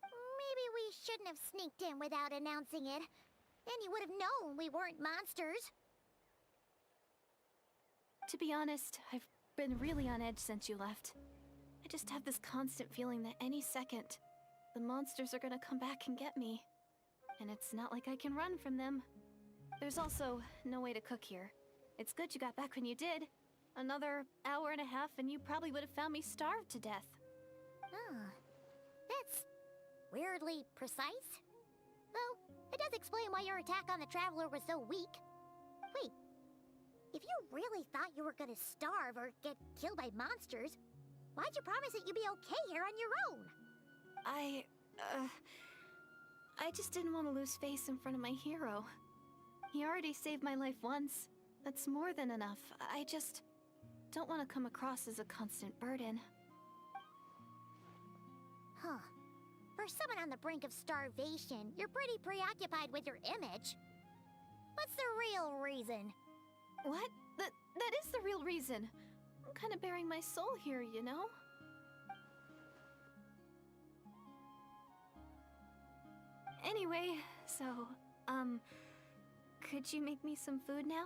Maybe we shouldn't have sneaked in without announcing it. Then you would have known we weren't monsters. To be honest, I've been really on edge since you left. I just have this constant feeling that any second, the monsters are gonna come back and get me. And it's not like I can run from them. There's also no way to cook here. It's good you got back when you did. Another hour and a half and you probably would have found me starved to death. Ah, that's weirdly precise. Though, it does explain why your attack on the Traveler was so weak. Wait, if you really thought you were gonna starve or get killed by monsters, why'd you promise that you'd be okay here on your own? I just didn't want to lose face in front of my hero. He already saved my life once. That's more than enough. I just don't want to come across as a constant burden. Huh. For someone on the brink of starvation, you're pretty preoccupied with your image. What's the real reason? What? That is the real reason. I'm kind of bearing my soul here, you know? Anyway, so, could you make me some food now?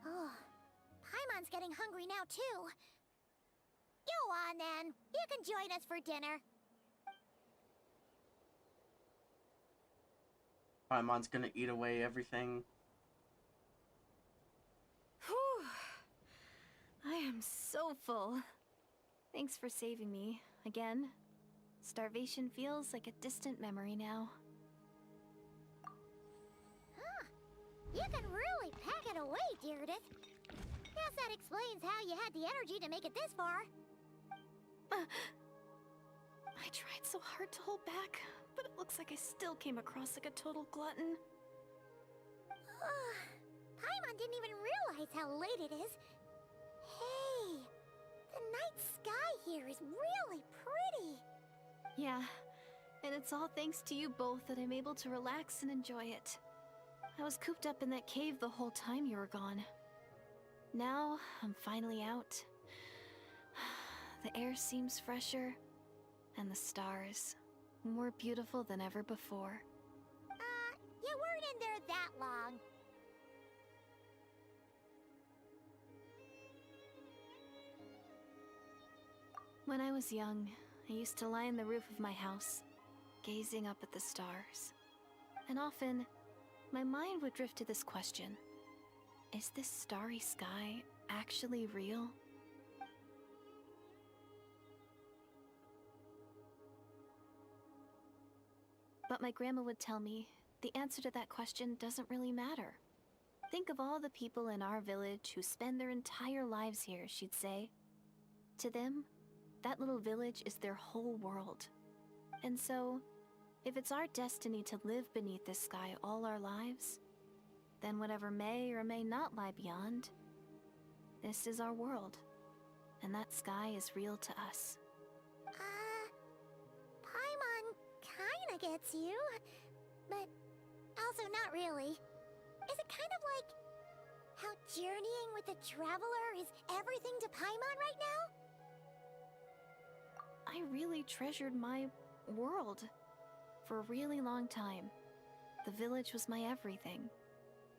Oh, Paimon's getting hungry now, too. Go on, then. You can join us for dinner. Paimon's gonna eat away everything. Whew. I am so full. Thanks for saving me, again. Starvation feels like a distant memory now. Huh. You can really pack it away, Deirdre. Guess that explains how you had the energy to make it this far. I tried so hard to hold back, but it looks like I still came across like a total glutton. Paimon didn't even realize how late it is. Hey, the night sky here is really pretty. Yeah, and it's all thanks to you both that I'm able to relax and enjoy it. I was cooped up in that cave the whole time you were gone. Now, I'm finally out. The air seems fresher, and the stars more beautiful than ever before. You weren't in there that long. When I was young, I used to lie on the roof of my house, gazing up at the stars. And often, my mind would drift to this question. Is this starry sky actually real? But my grandma would tell me, the answer to that question doesn't really matter. Think of all the people in our village who spend their entire lives here, she'd say. To them, that little village is their whole world. And so, if it's our destiny to live beneath this sky all our lives, then whatever may or may not lie beyond, this is our world. And that sky is real to us. Paimon kinda gets you, but also not really. Is it kind of like how journeying with the Traveler is everything to Paimon right now? I really treasured my world for a really long time. The village was my everything.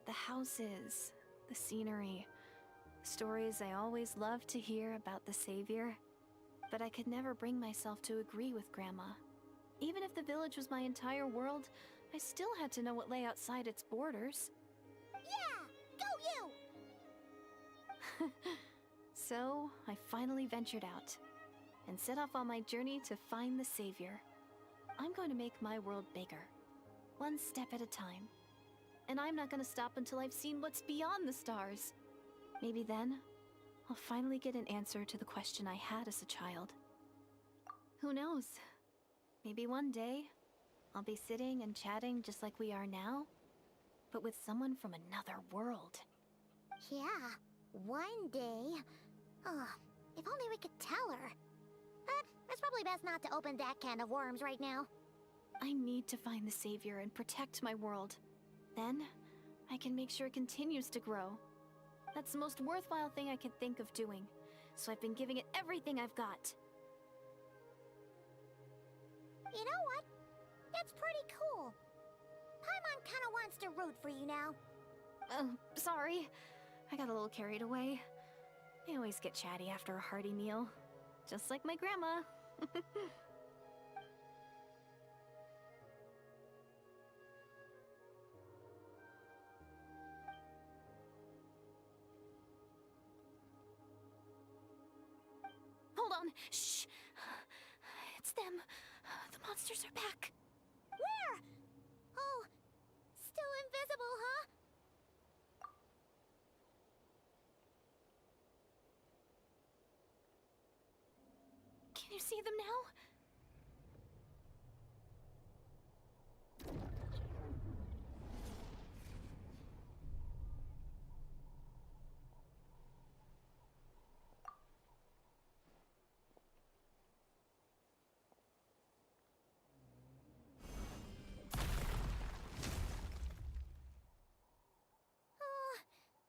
The houses, the scenery, stories I always loved to hear about the Savior. But I could never bring myself to agree with Grandma. Even if the village was my entire world, I still had to know what lay outside its borders. Yeah! Go you! So, I finally ventured out and set off on my journey to find the Savior. I'm going to make my world bigger, one step at a time. And I'm not going to stop until I've seen what's beyond the stars. Maybe then, I'll finally get an answer to the question I had as a child. Who knows? Maybe one day, I'll be sitting and chatting just like we are now, but with someone from another world. Yeah, one day. Oh, if only we could tell her. But it's probably best not to open that can of worms right now. I need to find the Savior and protect my world. Then, I can make sure it continues to grow. That's the most worthwhile thing I can think of doing, so I've been giving it everything I've got. You know what? That's pretty cool. Paimon kinda wants to root for you now. Oh, sorry. I got a little carried away. I always get chatty after a hearty meal. Just like my grandma. Hold on. Shh. It's them. The monsters are back. Where? Oh, still invisible, huh? you see them now?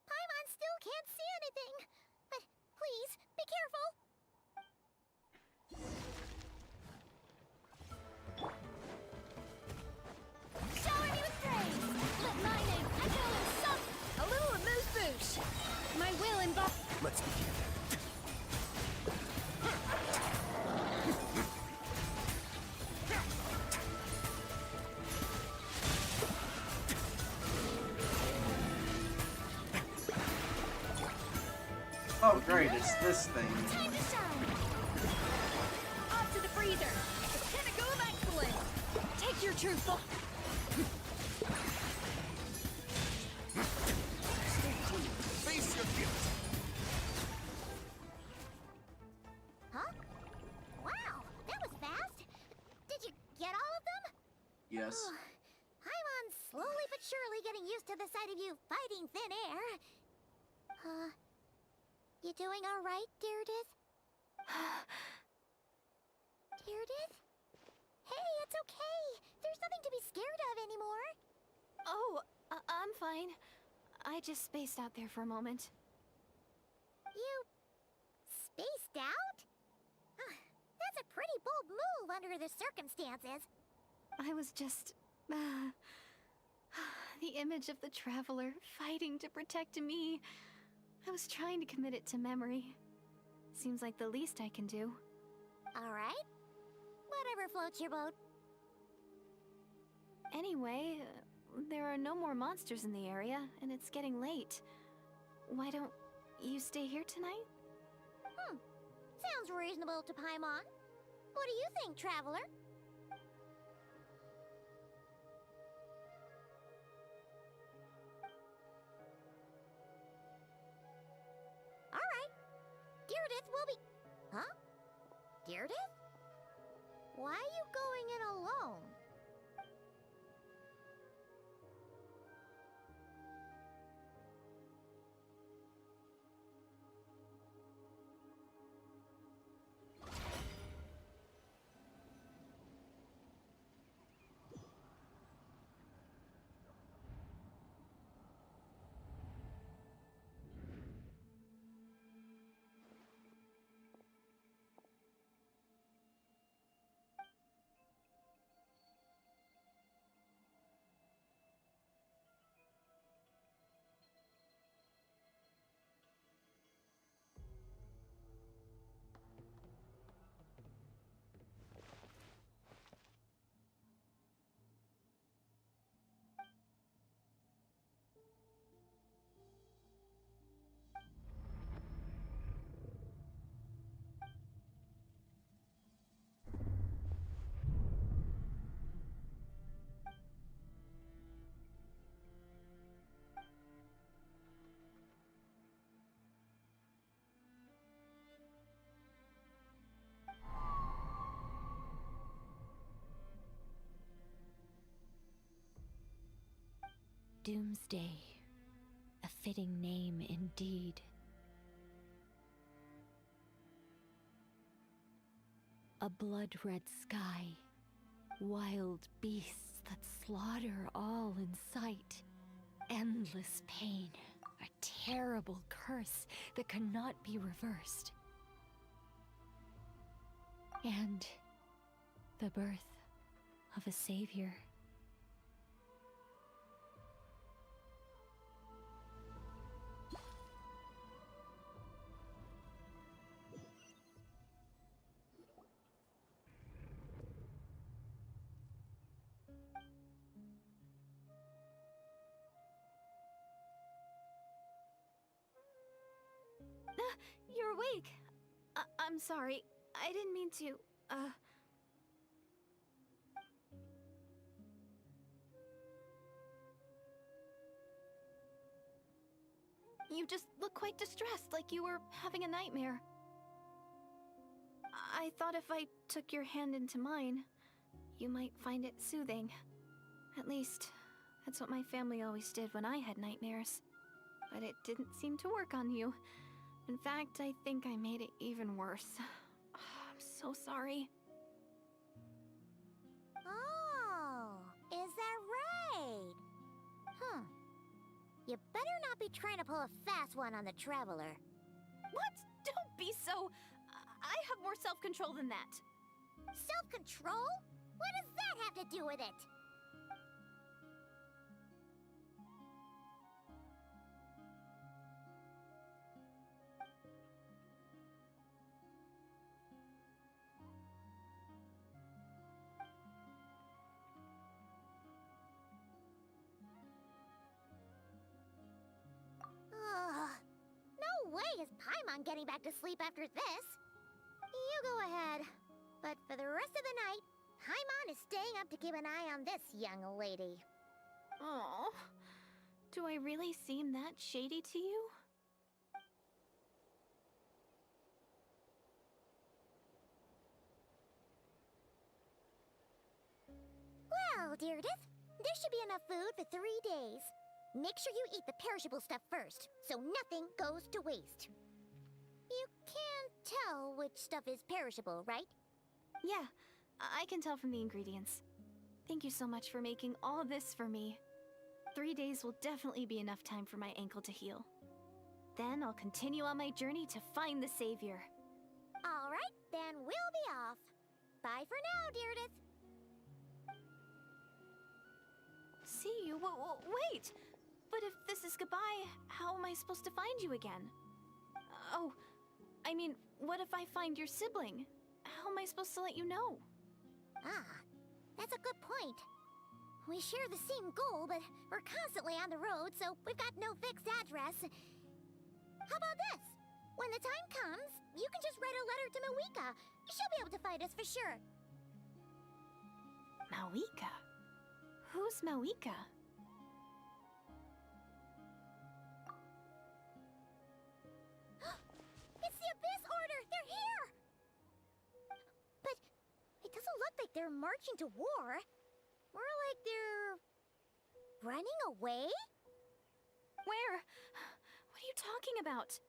Paimon still can't see anything. But please, be careful. Shower me with praise! Let my name echo in some... A little amuse-bouche! My will involve... Let's begin. Oh, great, it's this thing. Time to shine! Off to the freezer! Pinnacle of excellence! Take your truthful... Face your guilt. Huh? Wow, that was fast. Did you get all of them? Yes. Paimon's slowly but surely getting used to the sight of you fighting thin air. You doing all right, Deirdith? Deirdith? Hey, it's okay. There's nothing to be scared of anymore. Oh, I'm fine. I just spaced out there for a moment. You spaced out? That's a pretty bold move under the circumstances. I was just... the image of the Traveler fighting to protect me. I was trying to commit it to memory. Seems like the least I can do. All right. Whatever floats your boat. Anyway, there are no more monsters in the area, and it's getting late. Why don't you stay here tonight? Sounds reasonable to Paimon. What do you think, Traveler? All right. Deirdith will be... Huh? Deirdith? Why are you going in alone? Doomsday. A fitting name indeed. A blood-red sky. Wild beasts that slaughter all in sight. Endless pain. A terrible curse that cannot be reversed. And the birth of a savior. You're awake. I'm sorry. I didn't mean to, You just look quite distressed, like you were having a nightmare. I thought if I took your hand into mine, you might find it soothing. At least, that's what my family always did when I had nightmares. But it didn't seem to work on you. In fact, I think I made it even worse. I'm so sorry. Oh, is that right? You better not be trying to pull a fast one on the Traveler. What? Don't be so... I have more self-control than that. Self-control? What does that have to do with it? No way is Paimon getting back to sleep after this. You go ahead. But for the rest of the night, Paimon is staying up to keep an eye on this young lady. Oh, do I really seem that shady to you? Well, Deirdith, there should be enough food for 3 days. Make sure you eat the perishable stuff first, so nothing goes to waste. You can't tell which stuff is perishable, right? Yeah, I can tell from the ingredients. Thank you so much for making all this for me. 3 days will definitely be enough time for my ankle to heal. Then I'll continue on my journey to find the Savior. All right, then we'll be off. Bye for now, Deirdith. See you? Wait! But if this is goodbye, how am I supposed to find you again? Oh, I mean, what if I find your sibling? How am I supposed to let you know? Ah, that's a good point. We share the same goal, but we're constantly on the road, so we've got no fixed address. How about this? When the time comes, you can just write a letter to Mawika. She'll be able to find us for sure. Mawika? Who's Mawika? It's the Abyss Order! They're here! But it doesn't look like they're marching to war. More like they're... running away? Where? What are you talking about?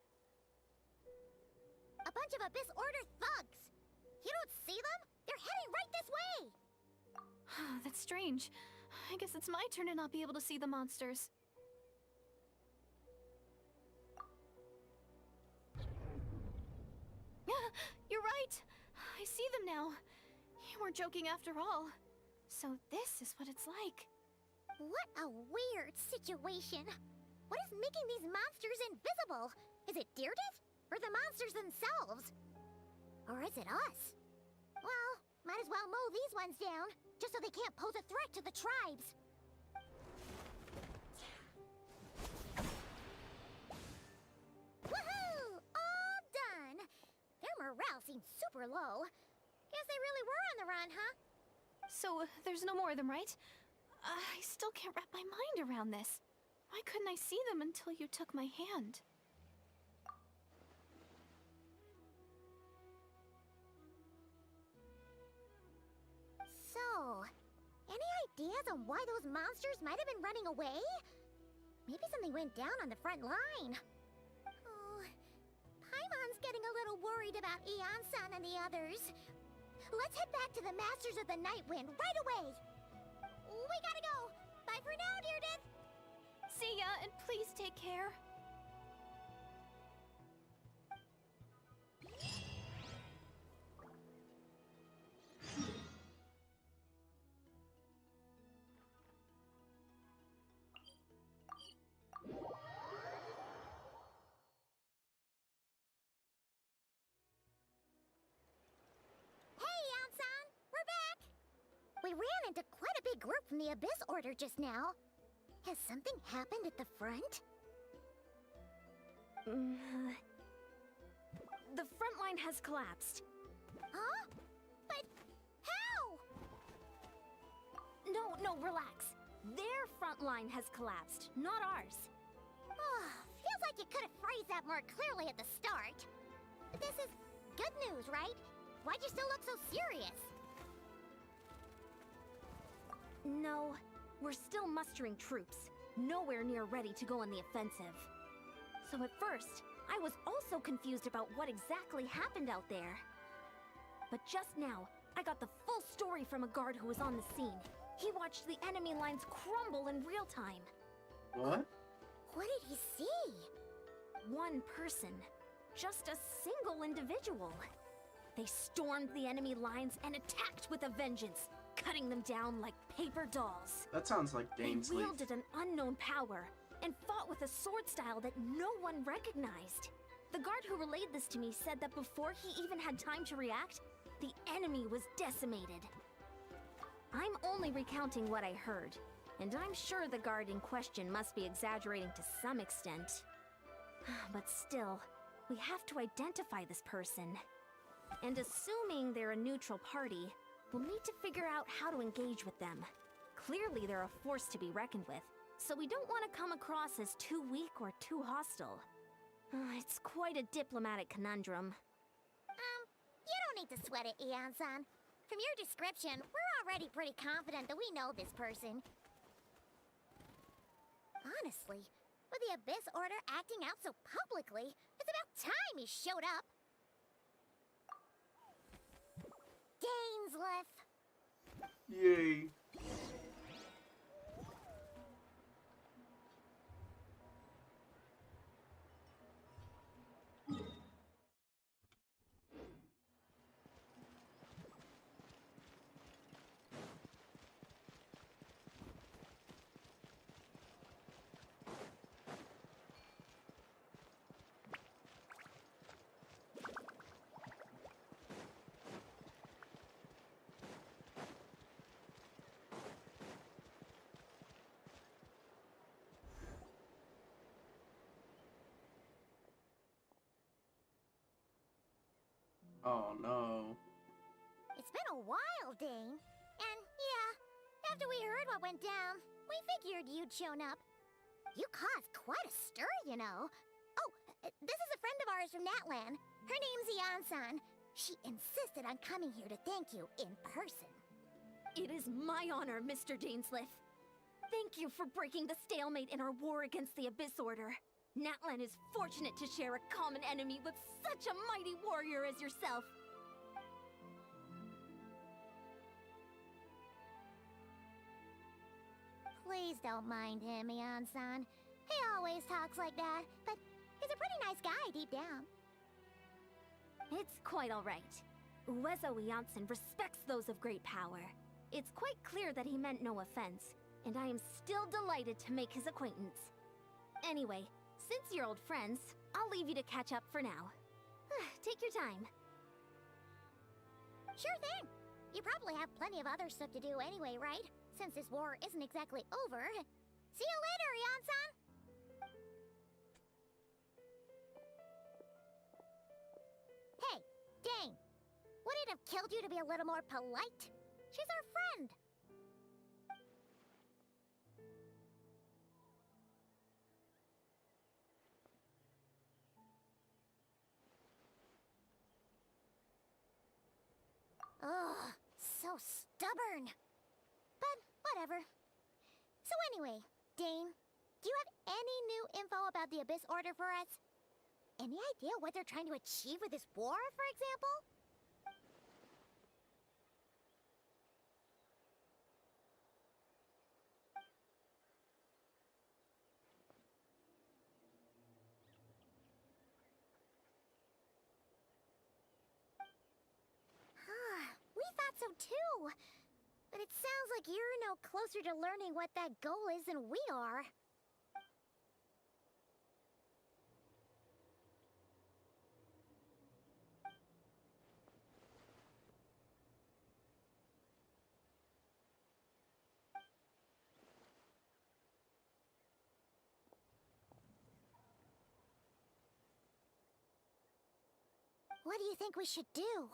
A bunch of Abyss Order thugs! You don't see them? They're heading right this way! That's strange. I guess it's my turn to not be able to see the monsters. You're right! I see them now. You weren't joking after all. So this is what it's like. What a weird situation. What is making these monsters invisible? Is it Deirdith? Or the monsters themselves? Or is it us? Well, might as well mow these ones down, just so they can't pose a threat to the tribes. Woohoo! All done! Their morale seems super low. Guess they really were on the run, huh? So, there's no more of them, right? I still can't wrap my mind around this. Why couldn't I see them until you took my hand? So, any ideas on why those monsters might have been running away? Maybe something went down on the front line. Oh, Paimon's getting a little worried about Eon-san and the others. Let's head back to the Masters of the Night Wind right away. We gotta go. Bye for now, Deirdith. See ya, and please take care. We ran into quite a big group from the Abyss Order just now. Has something happened at the front? The front line has collapsed. Huh? But how? No, relax. Their front line has collapsed, not ours. Feels like you could have phrased that more clearly at the start. But this is good news, right? Why'd you still look so serious? No, we're still mustering troops, nowhere near ready to go on the offensive. So at first, I was also confused about what exactly happened out there. But just now, I got the full story from a guard who was on the scene. He watched the enemy lines crumble in real time. What? What did he see? One person. Just a single individual. They stormed the enemy lines and attacked with a vengeance, cutting them down like paper dolls. That sounds like They Dane's Leaf. wielded an unknown power and fought with a sword style that no one recognized. The guard who relayed this to me said that before he even had time to react, the enemy was decimated. I'm only recounting what I heard, and I'm sure the guard in question must be exaggerating to some extent. But still, we have to identify this person. And assuming they're a neutral party, we'll need to figure out how to engage with them. Clearly they're a force to be reckoned with, so we don't want to come across as too weak or too hostile. It's quite a diplomatic conundrum. You don't need to sweat it, Eon-san. From your description, we're already pretty confident that we know this person. Honestly, with the Abyss Order acting out so publicly, it's about time he showed up. Dainsleif. Yay. Oh no. It's been a while, Dane. And yeah, after we heard what went down, we figured you'd shown up. You caused quite a stir, you know. Oh, this is a friend of ours from Natlan. Her name's Eon-san. She insisted on coming here to thank you in person. It is my honor, Mr. Dainsleif. Thank you for breaking the stalemate in our war against the Abyss Order. Natlan is fortunate to share a common enemy with such a mighty warrior as yourself. Please don't mind him, Eon-san. He always talks like that, but he's a pretty nice guy deep down. It's quite all right. Uezo Janssen respects those of great power. It's quite clear that he meant no offense, and I am still delighted to make his acquaintance. Anyway, since you're old friends, I'll leave you to catch up for now. Take your time. Sure thing. You probably have plenty of other stuff to do anyway, right? Since this war isn't exactly over. See you later, Eon-san! Hey, Dane. Would it have killed you to be a little more polite? She's our friend. Ugh, so stubborn. But whatever. So anyway, Dane, do you have any new info about the Abyss Order for us? Any idea what they're trying to achieve with this war, for example? We thought so too. But it sounds like you're no closer to learning what that goal is than we are. What do you think we should do?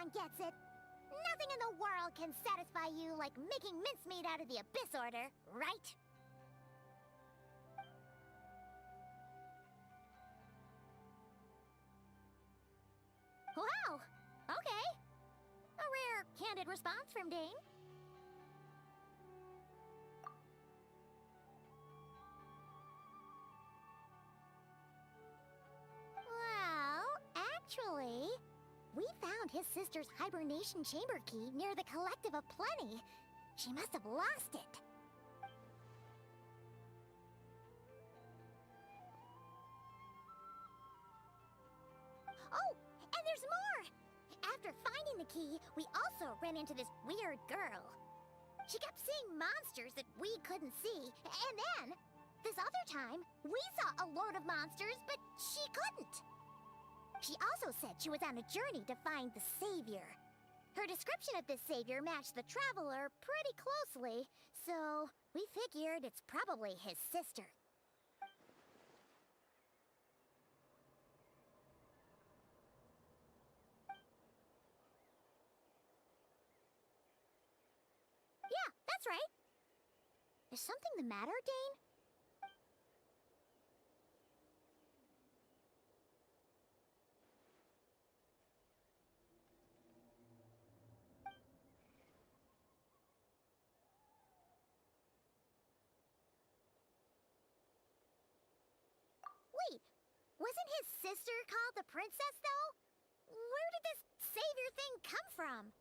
Paimon gets it. Nothing in the world can satisfy you like making mincemeat out of the Abyss Order, right? Wow! Okay. A rare, candid response from Dane. Well, actually, we found his sister's hibernation chamber key near the Collective of Plenty. She must have lost it. Oh, and there's more! After finding the key, we also ran into this weird girl. She kept seeing monsters that we couldn't see, and then, this other time, we saw a load of monsters, but she couldn't. She also said she was on a journey to find the Savior. Her description of this Savior matched the Traveler pretty closely, so we figured it's probably his sister. Yeah, that's right. Is something the matter, Dane? Wait, wasn't his sister called the Princess, though? Where did this Savior thing come from?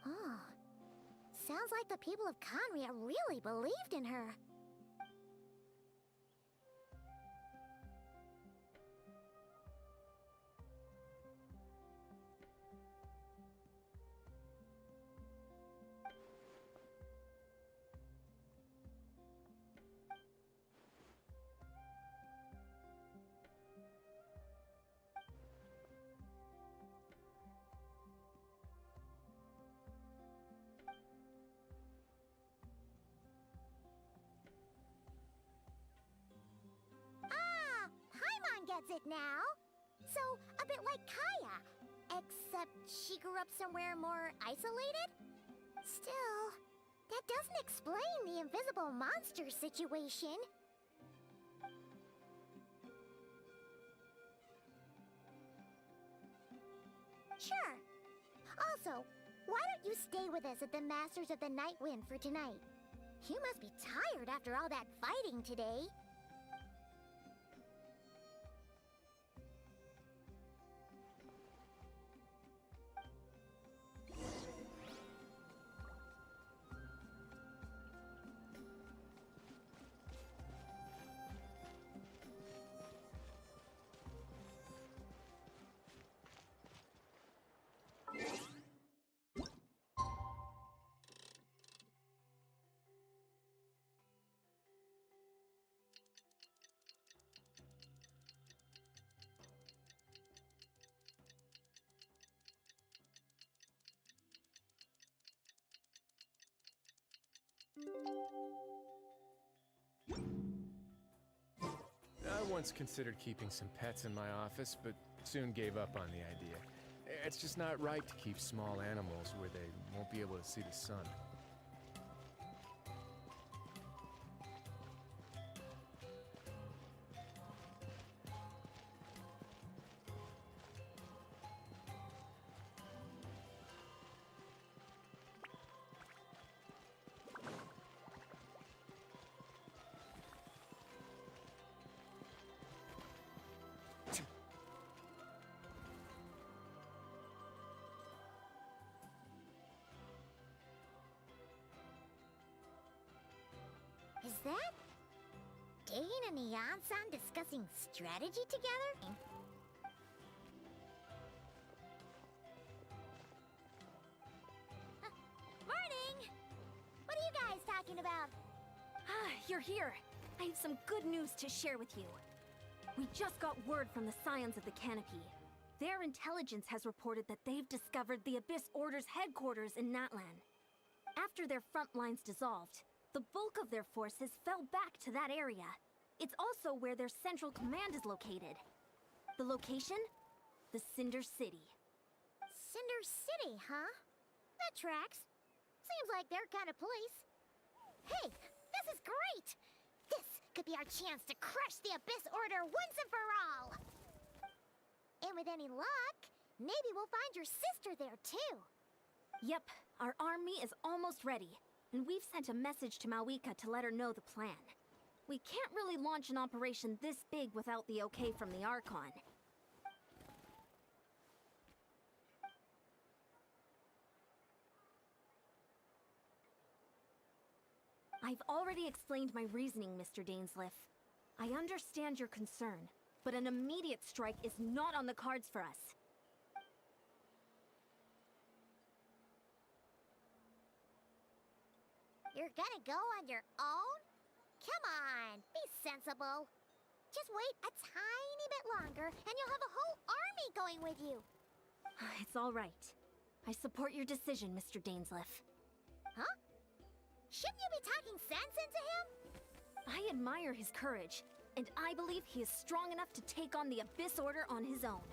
Oh, sounds like the people of Conria really believed in her. Ah, Paimon gets it now. So, a bit like Kaya, except she grew up somewhere more isolated? Still, that doesn't explain the invisible monster situation. Sure. Also, why don't you stay with us at the Masters of the Night Wind for tonight? You must be tired after all that fighting today. I once considered keeping some pets in my office, but soon gave up on the idea. It's just not right to keep small animals where they won't be able to see the sun. Is that Dane and Eon-san discussing strategy together? Morning! What are you guys talking about? Ah, you're here. I have some good news to share with you. We just got word from the Scions of the Canopy. Their intelligence has reported that they've discovered the Abyss Order's headquarters in Natlan. After their front lines dissolved, the bulk of their forces fell back to that area. It's also where their central command is located. The location? The Cinder City. Cinder City, huh? That tracks. Seems like their kind of place. Hey, this is great! This could be our chance to crush the Abyss Order once and for all! And with any luck, maybe we'll find your sister there too. Yep, our army is almost ready, and we've sent a message to Mawika to let her know the plan. We can't really launch an operation this big without the okay from the Archon. I've already explained my reasoning, Mr. Dainsliff. I understand your concern, but an immediate strike is not on the cards for us. You're gonna go on your own? Come on, be sensible. Just wait a tiny bit longer, and you'll have a whole army going with you. It's all right. I support your decision, Mr. Dainsliff. Huh? Shouldn't you be talking sense into him? I admire his courage, and I believe he is strong enough to take on the Abyss Order on his own.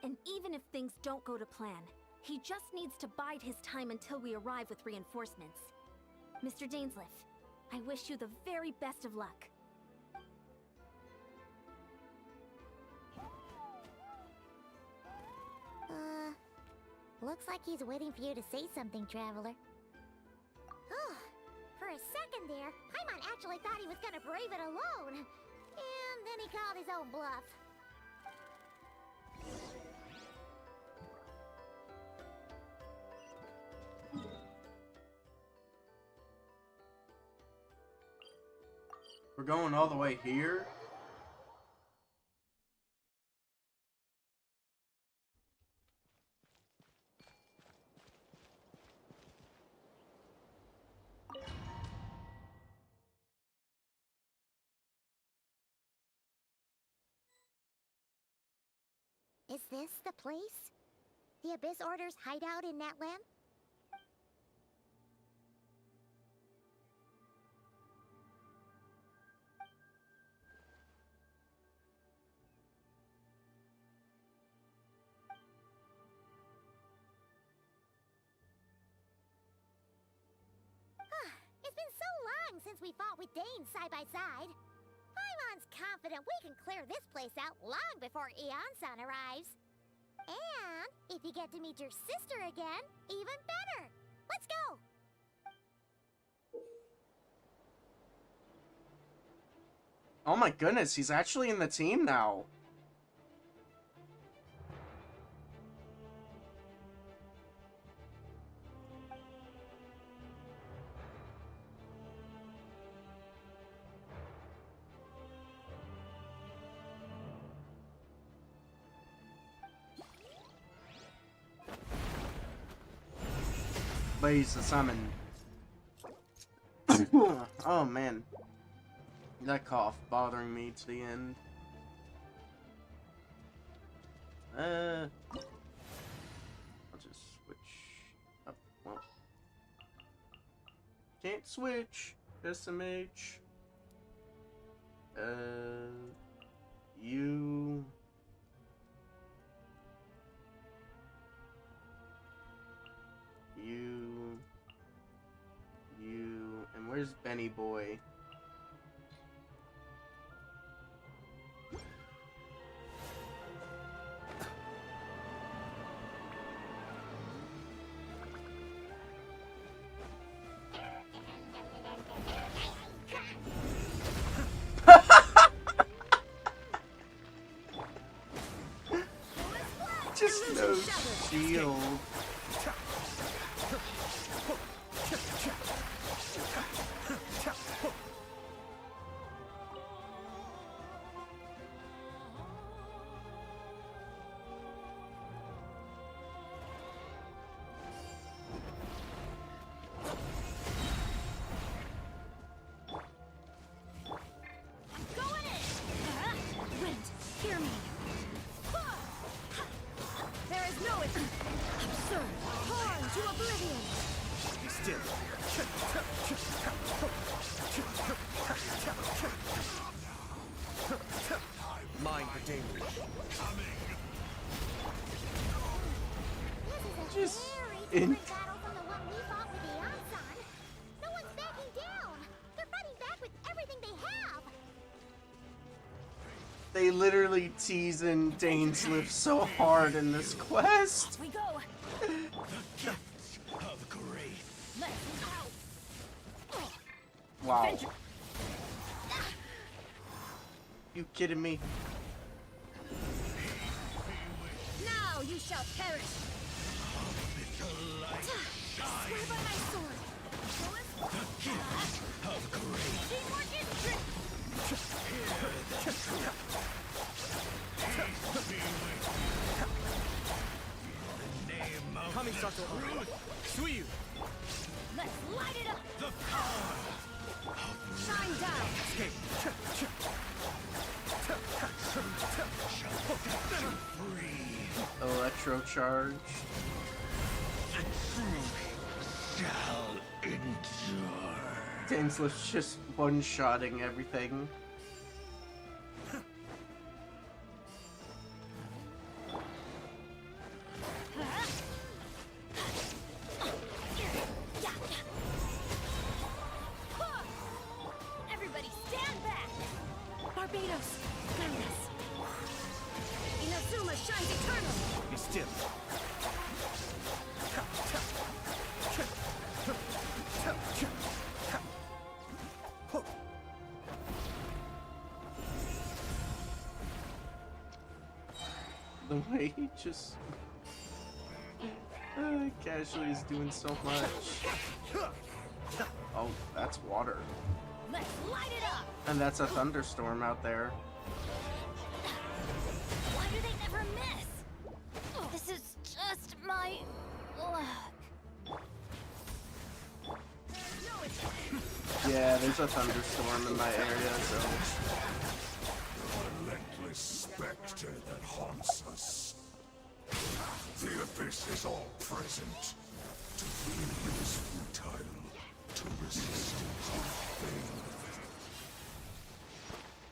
And even if things don't go to plan, he just needs to bide his time until we arrive with reinforcements. Mr. Dainsliff, I wish you the very best of luck. Looks like he's waiting for you to say something, Traveler. For a second there, Paimon actually thought he was gonna brave it alone. And then he called his own bluff. We're going all the way here? Is this the place? The Abyss Order's hideout in Natlan? It's been so long since we fought with Dane side by side. Paimon's confident we can clear this place out long before Eon-san arrives. And if you get to meet your sister again, even better. Let's go! Oh my goodness, he's actually in the team now. Blaze the summon. Oh man. That cough bothering me to the end. I'll just switch up. Well, can't switch. SMH. You. And where's Benny Boy? Just no shield. second. battle from the one we fought with the Ansan. No one's backing down. They're fighting back with everything they have. They literally teasing Dainsliff so hard in this quest. We go. Of grace. Let's go. Wow. You kidding me? Now you shall perish. Swear by my sword. Of grace. Teamwork is strict. Coming, Sato. Suyu. Let's light it up. The power. Shine down. Electro charge. The truth shall endure. Dainsliff's just one-shotting everything. Everybody stand back. Barbados, guide us. Inazuma shines eternal. Be still. The way he just casually is doing so much. Oh, that's water. Let's light it up. And that's a thunderstorm out there. Why do they never miss? This is just my luck. Yeah, there's a thunderstorm in my area, so... Relentless specter that haunts us. The abyss is all present. To flee it is futile. To resist it is vain.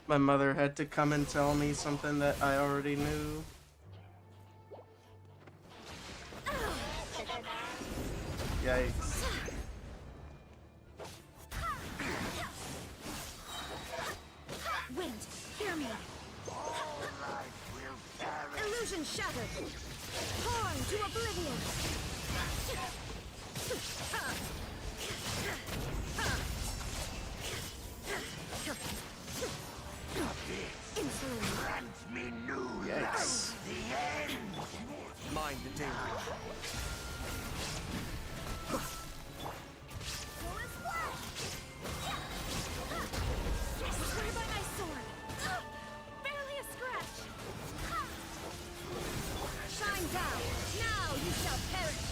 My mother had to come and tell me something that I already knew. Yikes. Wind, hear me. Illusion shattered. Torn to oblivion. Grant me new Yikes. the end. Mind the danger. Swear by my sword. Barely a scratch. Shine down. Now you shall perish.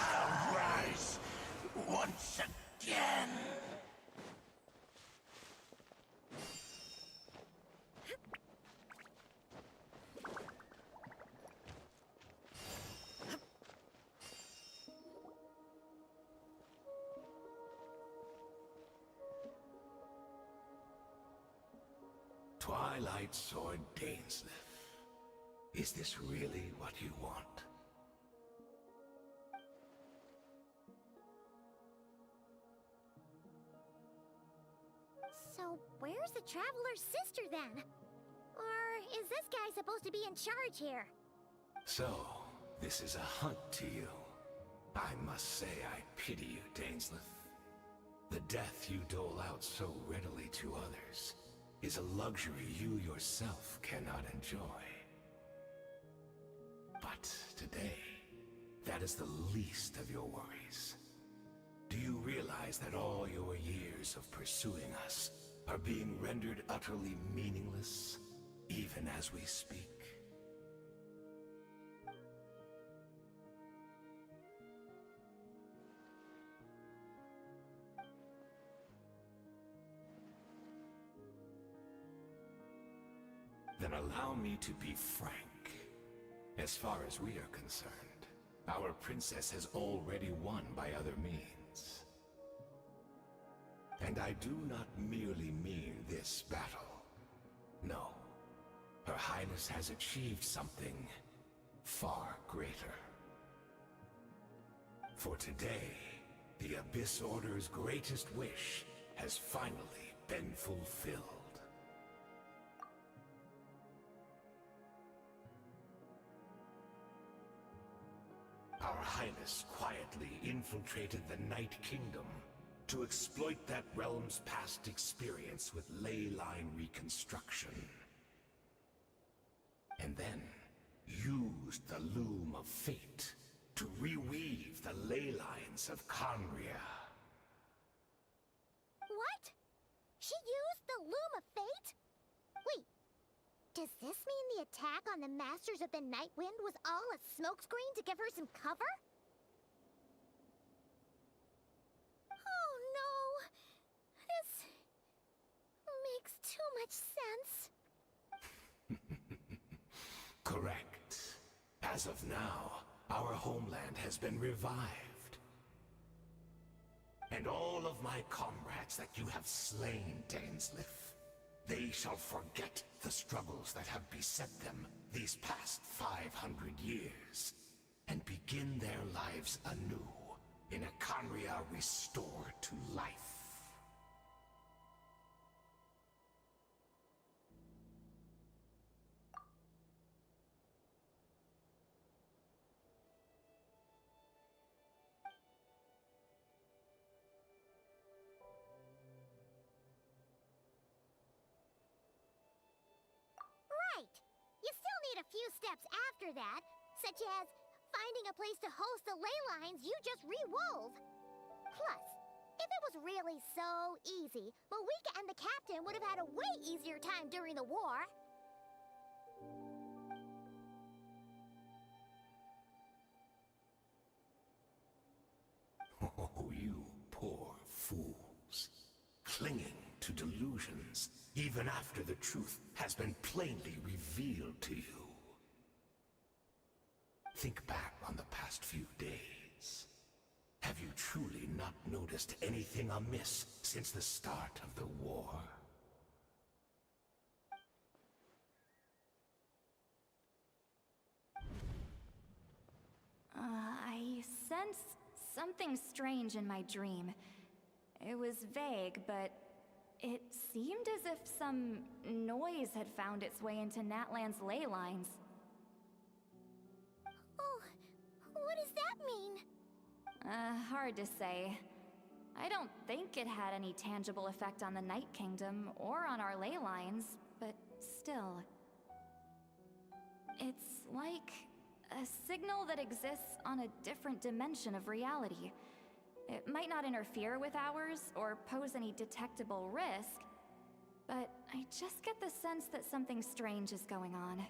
I'll rise once again. Twilight Sword Dainsliff. Is this really what you want? So, where's the Traveler's sister then? Or is this guy supposed to be in charge here? So, this is a hunt to you. I must say I pity you, Dainsliff. The death you dole out so readily to others is a luxury you yourself cannot enjoy. But today, that is the least of your worries. Do you realize that all your years of pursuing us are being rendered utterly meaningless, even as we speak? Then allow me to be frank. As far as we are concerned, our princess has already won by other means. And I do not merely mean this battle. No. Her Highness has achieved something far greater. For today, the Abyss Order's greatest wish has finally been fulfilled. Our Highness quietly infiltrated the Night Kingdom to exploit that realm's past experience with ley line reconstruction. And then used the Loom of Fate to reweave the ley lines of Conria. What? She used the Loom of Fate? Wait, does this mean the attack on the Masters of the Night Wind was all a smokescreen to give her some cover? Oh no! This makes too much sense. Correct. As of now, our homeland has been revived. And all of my comrades that you have slain, Dainsleif, they shall forget the struggles that have beset them these past 500 years, and begin their lives anew in a Conria restored to life. Right. You still need a few steps after that, such as finding a place to host the ley lines you just re-wove. Plus, if it was really so easy, Moika and the captain would have had a way easier time during the war. Oh, you poor fools. Clinging to delusions, even after the truth has been plainly revealed to you. Think back on the past few days. Have you truly not noticed anything amiss since the start of the war? I sensed something strange in my dream. It was vague, but it seemed as if some noise had found its way into Natlan's ley lines. Oh, what does that mean? Hard to say. I don't think it had any tangible effect on the Night Kingdom or on our ley lines, but still. It's like a signal that exists on a different dimension of reality. It might not interfere with ours or pose any detectable risk, but I just get the sense that something strange is going on.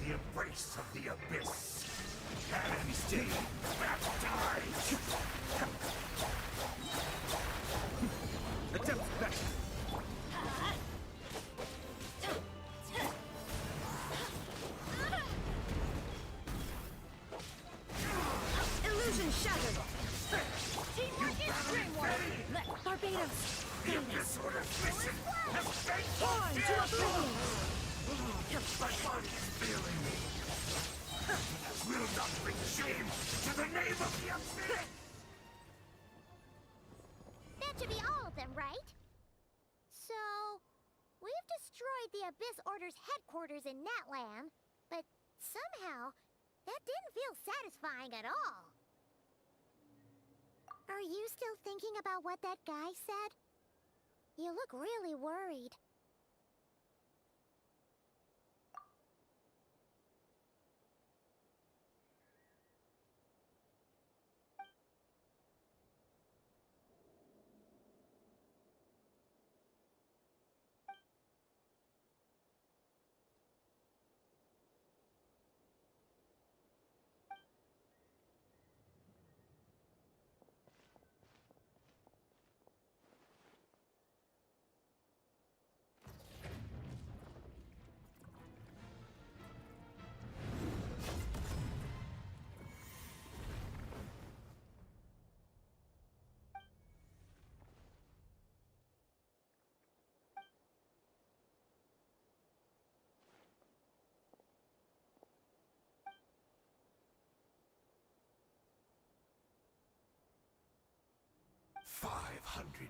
Embrace of the Abyss. And stay baptized. Attempt better. Illusion shattered. Teamwork is dreamwork. Let Barbados guide us. On to oblivion. My body is failing me. Will not bring shame to the name of the Abyss. That should be all of them, right? So, we've destroyed the Abyss Order's headquarters in Natlan, but somehow, that didn't feel satisfying at all. Are you still thinking about what that guy said? You look really worried.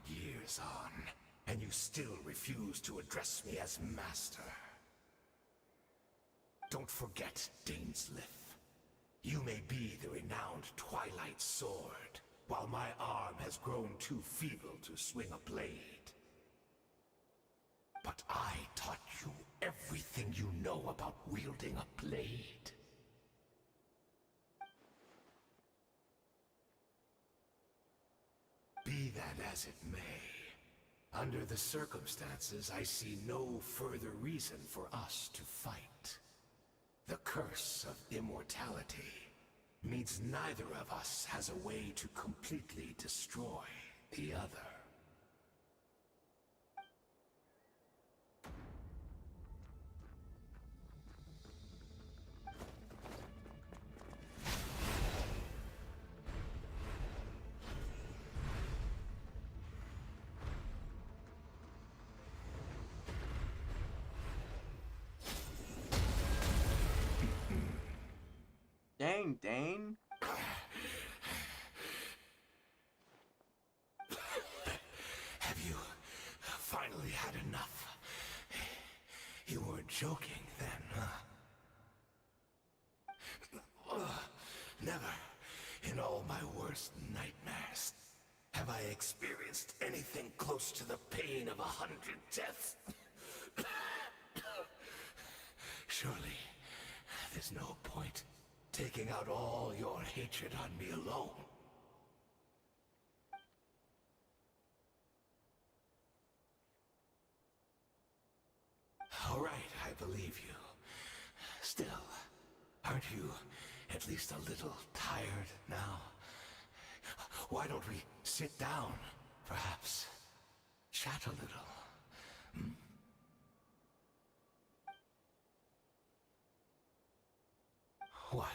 Years on, and you still refuse to address me as master. Don't forget, Dainsleif. You may be the renowned Twilight Sword, while my arm has grown too feeble to swing a blade. But I taught you everything you know about wielding a blade. Be that as it may, under the circumstances, I see no further reason for us to fight. The curse of immortality means neither of us has a way to completely destroy the other. Dang, Dane. Have you finally had enough? You weren't joking then, huh? Never, in all my worst nightmares, have I experienced anything close to the pain of 100 deaths. Surely, there's no point taking out all your hatred on me alone. All right, I believe you. Still, aren't you at least a little tired now? Why don't we sit down, perhaps? Chat a little. Hmm? What?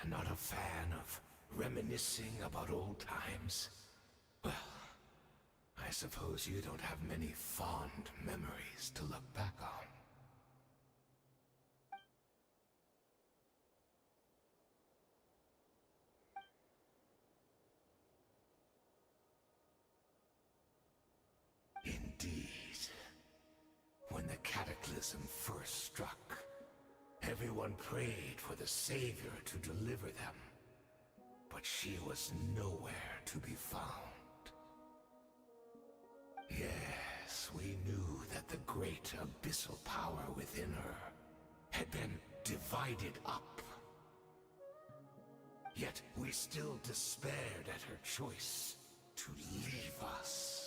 Not a fan of reminiscing about old times? Well, I suppose you don't have many fond memories to look back on. Indeed. When the cataclysm first struck, everyone prayed for the Savior to deliver them, but she was nowhere to be found. Yes, we knew that the great abyssal power within her had been divided up. Yet we still despaired at her choice to leave us.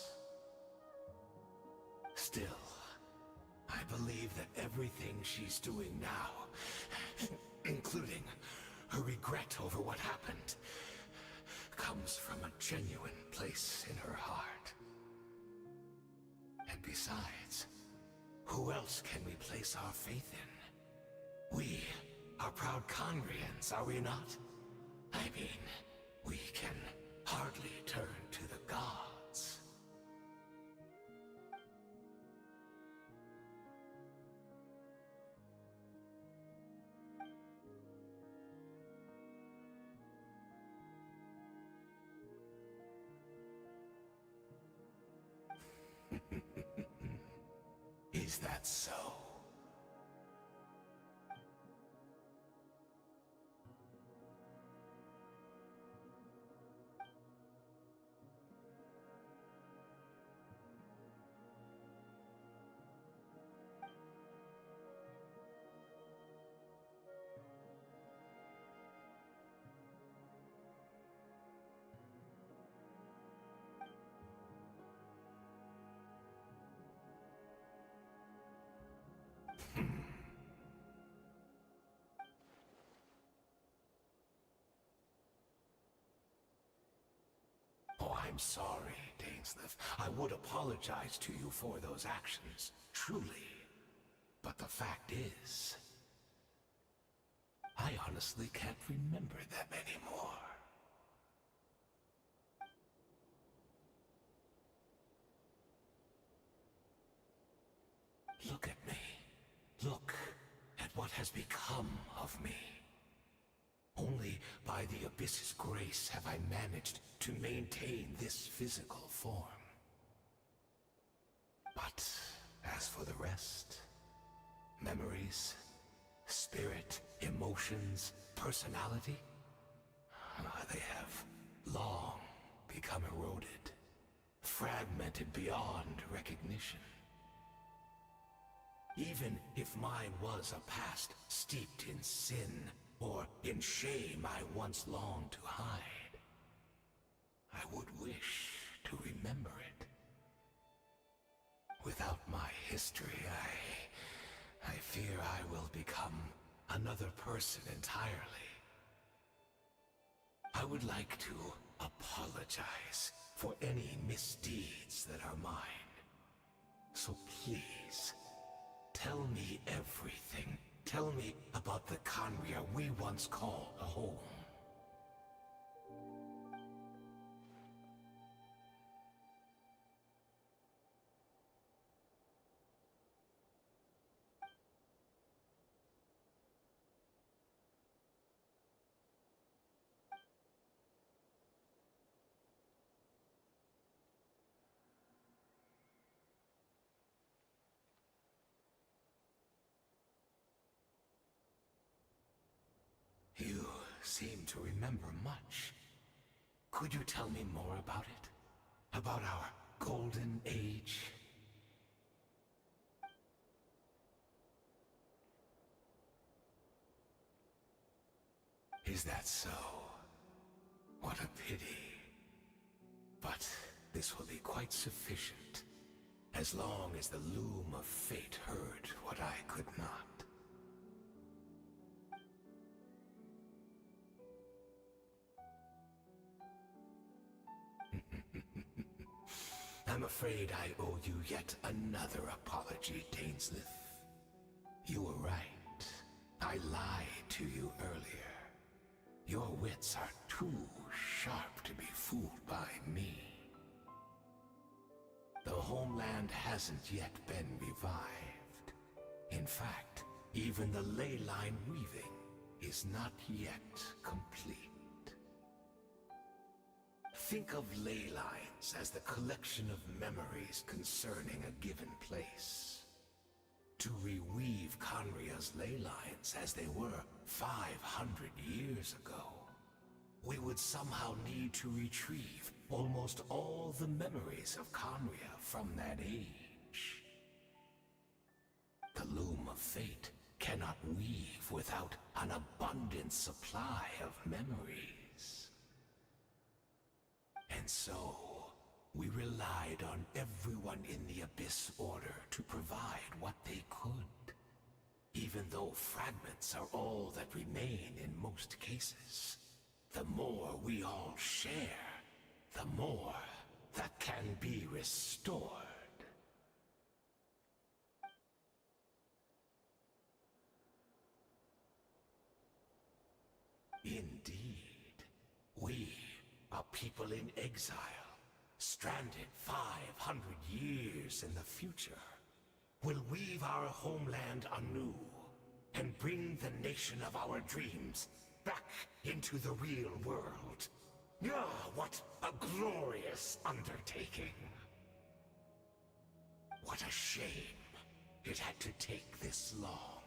Still, I believe that everything she's doing now, including her regret over what happened, comes from a genuine place in her heart. Besides, who else can we place our faith in? We are proud Conrians, are we not? I mean, we can hardly turn to the gods. Is that so? Oh, I'm sorry, Dainsleif. I would apologize to you for those actions, truly. But the fact is, I honestly can't remember them anymore. Look at me. Look at what has become of me. Only by the Abyss's grace have I managed to maintain this physical form. But as for the rest, memories, spirit, emotions, personality, they have long become eroded, fragmented beyond recognition. Even if mine was a past steeped in sin, or in shame I once longed to hide, I would wish to remember it. Without my history, I fear I will become another person entirely. I would like to apologize for any misdeeds that are mine. So please, tell me everything. Tell me about the Conria we once called home. You seem to remember much. Could you tell me more about it? About our golden age? Is that so? What a pity. But this will be quite sufficient, as long as the loom of fate heard what I could not. I'm afraid I owe you yet another apology, Dainsleif. You were right. I lied to you earlier. Your wits are too sharp to be fooled by me. The homeland hasn't yet been revived. In fact, even the ley line weaving is not yet complete. Think of ley lines as the collection of memories concerning a given place. To reweave Conria's ley lines as they were 500 years ago, we would somehow need to retrieve almost all the memories of Conria from that age. The loom of fate cannot weave without an abundant supply of memories. And so, we relied on everyone in the Abyss Order to provide what they could. Even though fragments are all that remain in most cases, the more we all share, the more that can be restored. people in exile, stranded 500 years in the future, will weave our homeland anew and bring the nation of our dreams back into the real world. Ah, what a glorious undertaking. What a shame it had to take this long.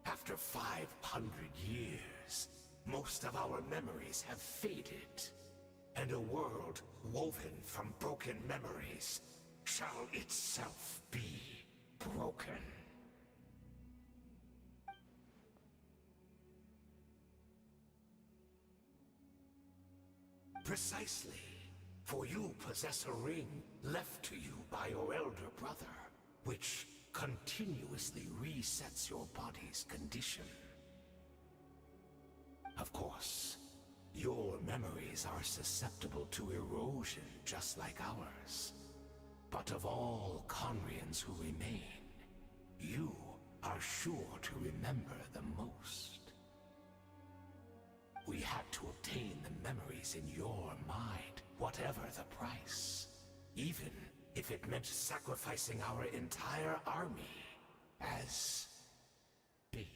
After 500 years, most of our memories have faded, and a world woven from broken memories shall itself be broken. Precisely. For you possess a ring left to you by your elder brother, which continuously resets your body's condition. Of course, your memories are susceptible to erosion just like ours. But of all Conrians who remain, you are sure to remember the most. We had to obtain the memories in your mind, whatever the price. Even if it meant sacrificing our entire army as bait.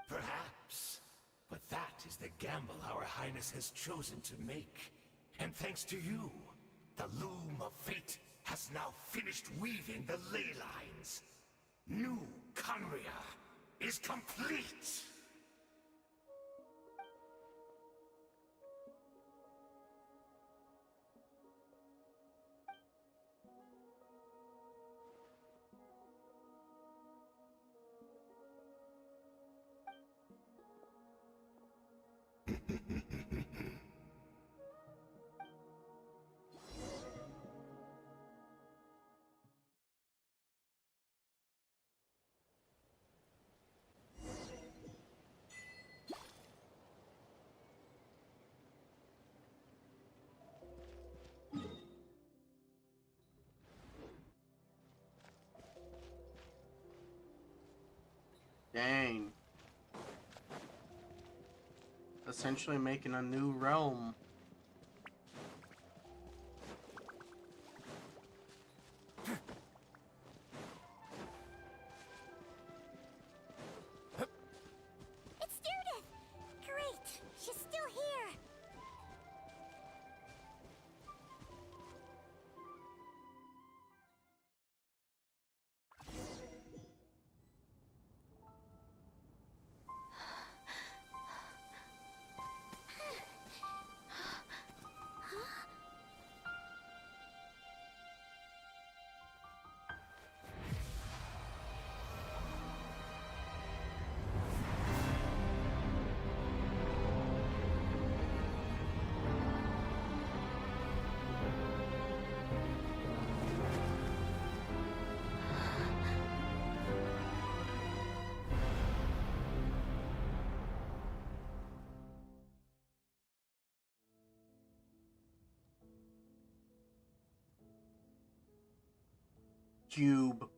Perhaps, but that is the gamble our Highness has chosen to make. And thanks to you, the loom of fate has now finished weaving the ley lines. New Conria is complete! Dang. Essentially making a new realm. It's Judith! Great! She's still here! Cube.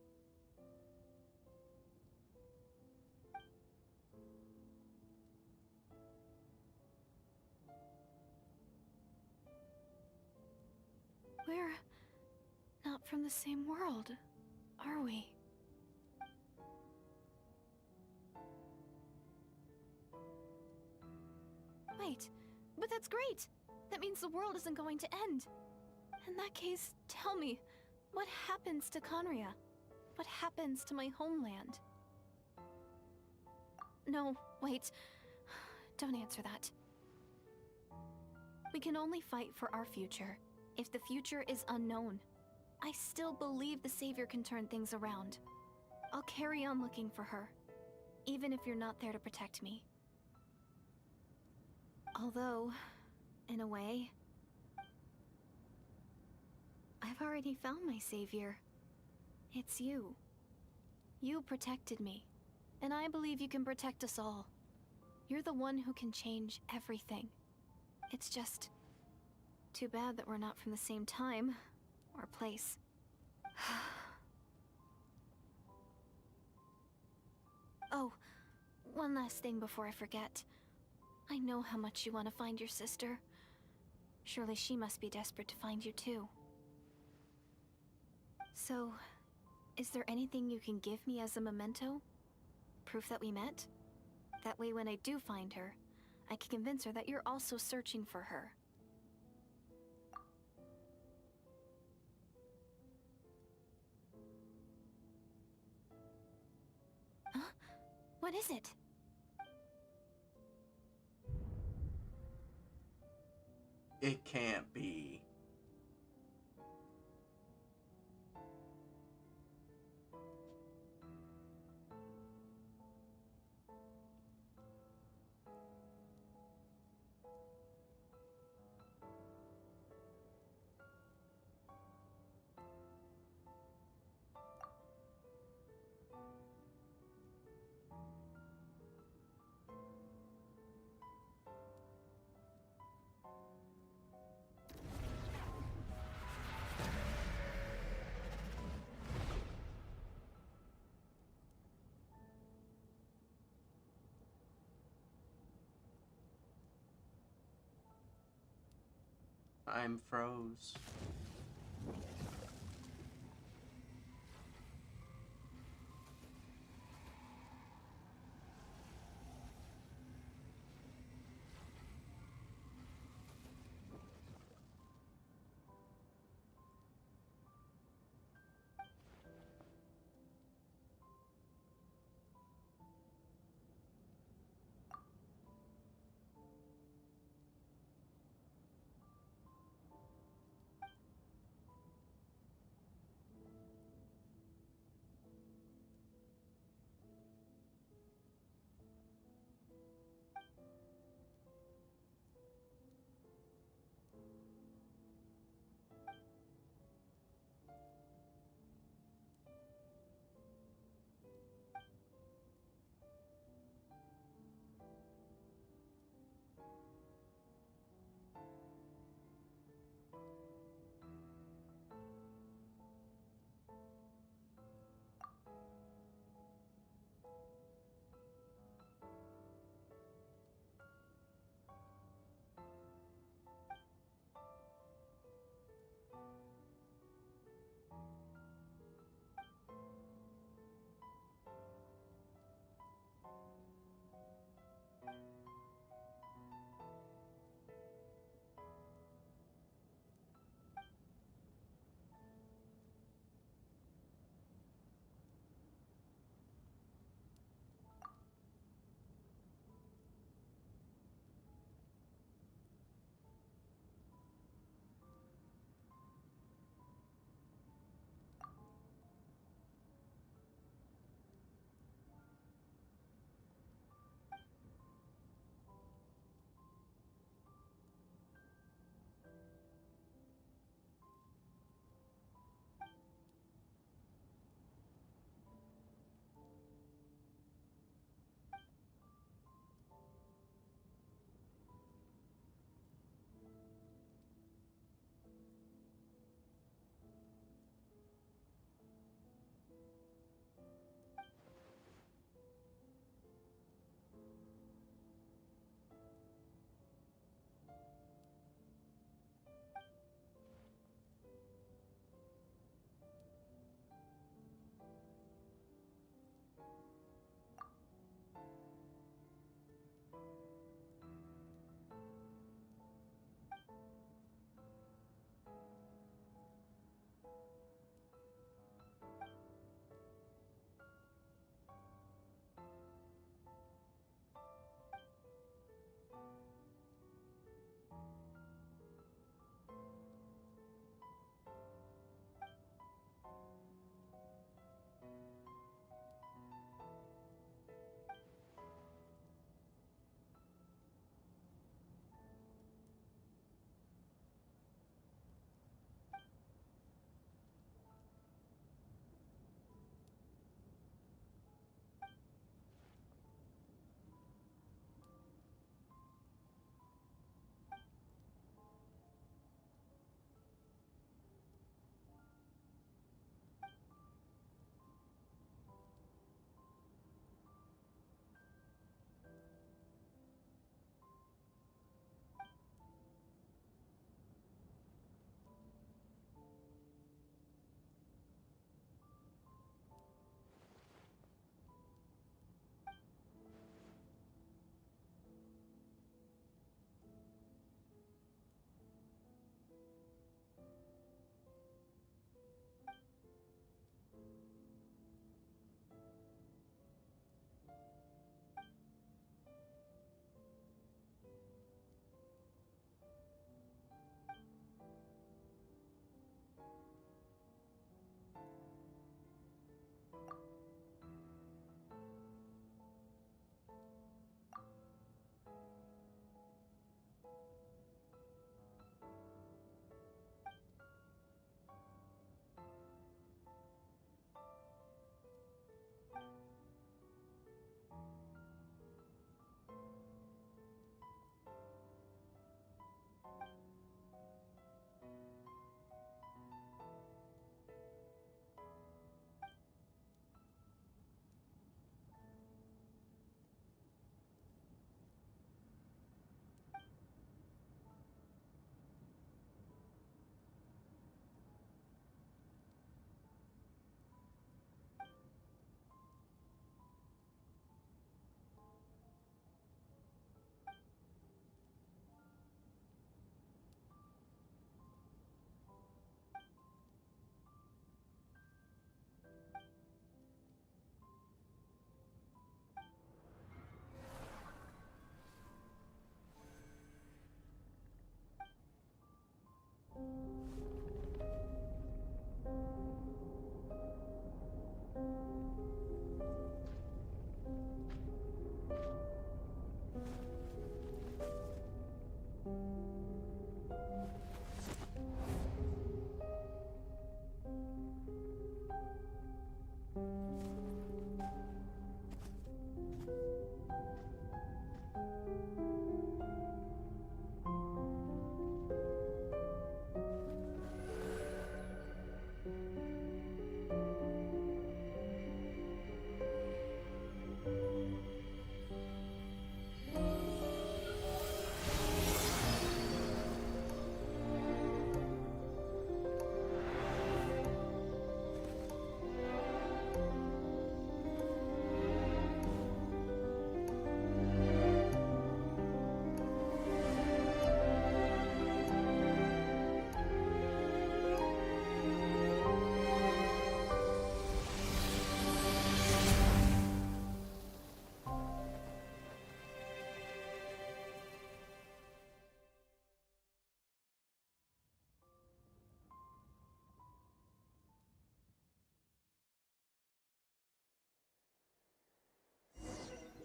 We're not from the same world, are we? Wait, but that's great! That means the world isn't going to end. In that case, tell me, what happens to Conria? What happens to my homeland? No, wait. Don't answer that. We can only fight for our future. If the future is unknown, I still believe the Savior can turn things around. I'll carry on looking for her, even if you're not there to protect me. Although, in a way, I've already found my Savior. It's you. You protected me, and I believe you can protect us all. You're the one who can change everything. It's just too bad that we're not from the same time or place. Oh, one last thing before I forget. I know how much you want to find your sister. Surely she must be desperate to find you too. So, is there anything you can give me as a memento? Proof that we met? That way when I do find her, I can convince her that you're also searching for her. Huh? What is it? It can't be. I'm froze.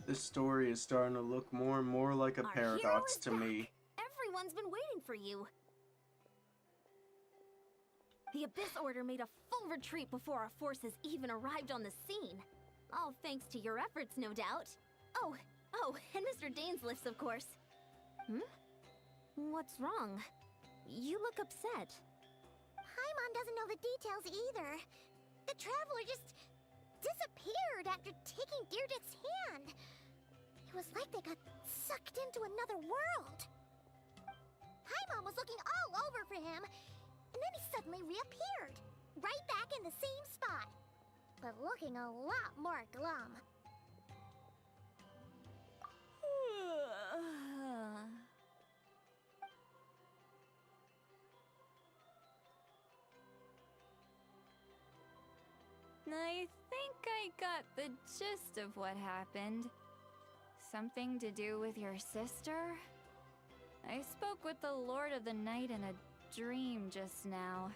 This story is starting to look more and more like a Our hero paradox is to back. me. Everyone's been waiting for you. The Abyss Order made a full retreat before our forces even arrived on the scene. All thanks to your efforts, no doubt. Oh, and Mr. Dainsliff's, of course. What's wrong? You look upset. Paimon doesn't know the details either. The traveler just disappeared after taking Deirdre's hand. It was like they got sucked into another world. Paimon was looking all over for him, and then he suddenly reappeared, right back in the same spot, but looking a lot more glum. I think I got the gist of what happened. Something to do with your sister? I spoke with the Lord of the Night in a dream just now,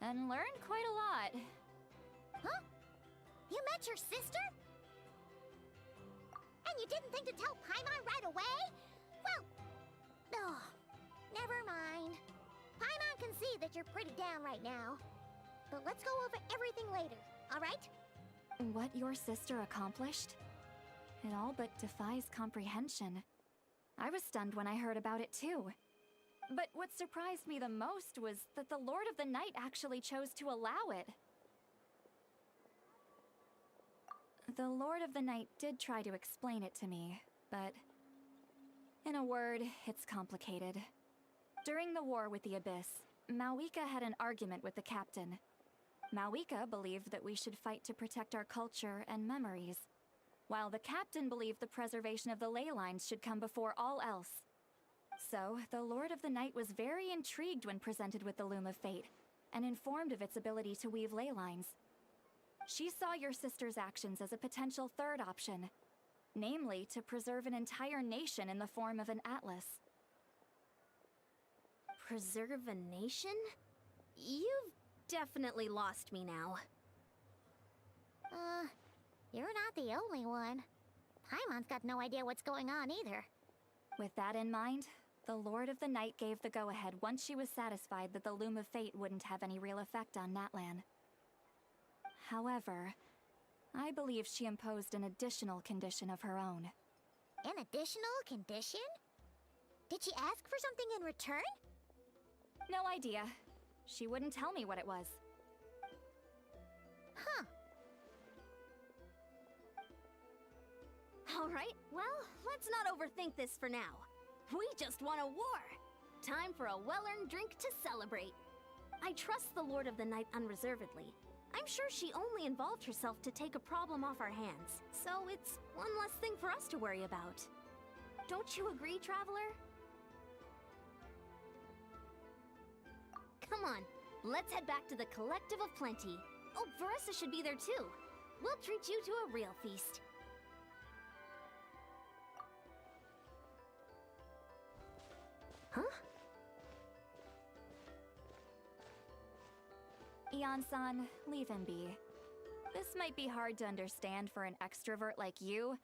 and learned quite a lot. Huh? You met your sister? And you didn't think to tell Paimon right away? Well, never mind. Paimon can see that you're pretty down right now. But let's go over everything later, alright? What your sister accomplished? It all but defies comprehension. I was stunned when I heard about it too. But what surprised me the most was that the Lord of the Night actually chose to allow it. The Lord of the Night did try to explain it to me, but in a word, it's complicated. During the war with the Abyss, Malwika had an argument with the captain. Malwika believed that we should fight to protect our culture and memories, while the captain believed the preservation of the ley lines should come before all else. So, the Lord of the Night was very intrigued when presented with the Loom of Fate, and informed of its ability to weave ley lines. She saw your sister's actions as a potential third option, namely to preserve an entire nation in the form of an atlas. Preserve a nation? You've definitely lost me now. You're not the only one. Paimon's got no idea what's going on either. With that in mind, the Lord of the Night gave the go-ahead once she was satisfied that the Loom of Fate wouldn't have any real effect on Natlan. However, I believe she imposed an additional condition of her own. An additional condition? Did she ask for something in return? No idea. She wouldn't tell me what it was. Huh. Alright, well, let's not overthink this for now. We just won a war! Time for a well-earned drink to celebrate. I trust the Lord of the Night unreservedly. I'm sure she only involved herself to take a problem off our hands, so it's one less thing for us to worry about. Don't you agree, Traveler? Come on, let's head back to the Collective of Plenty. Oh, Veressa should be there too. We'll treat you to a real feast. Huh? Ian-san, leave him be. This might be hard to understand for an extrovert like you,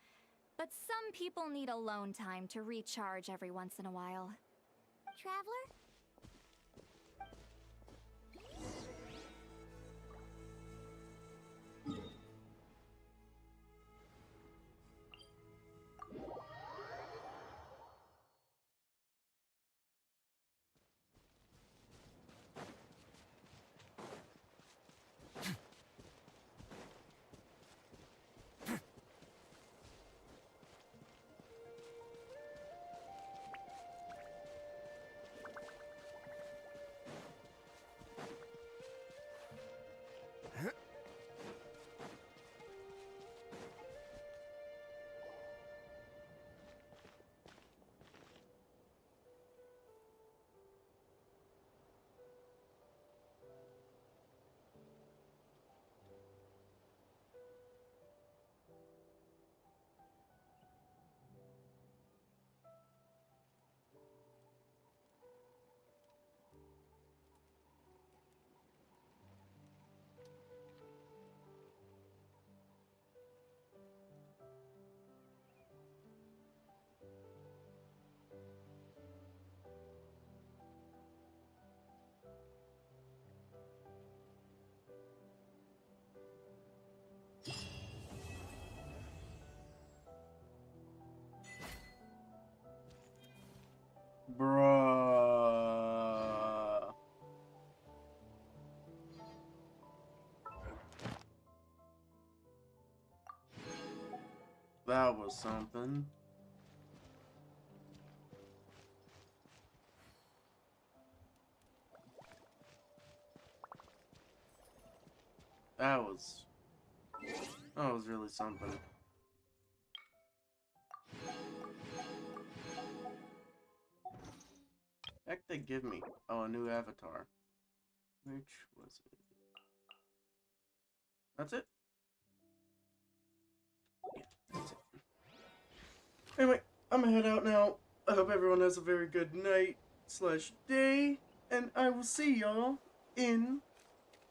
but some people need alone time to recharge every once in a while. Traveler? That was something. That was really something. Heck, they give me. Oh, a new avatar. Which was it? That's it? Yeah, that's it. Anyway, I'm gonna head out now. I hope everyone has a very good night / day, and I will see y'all in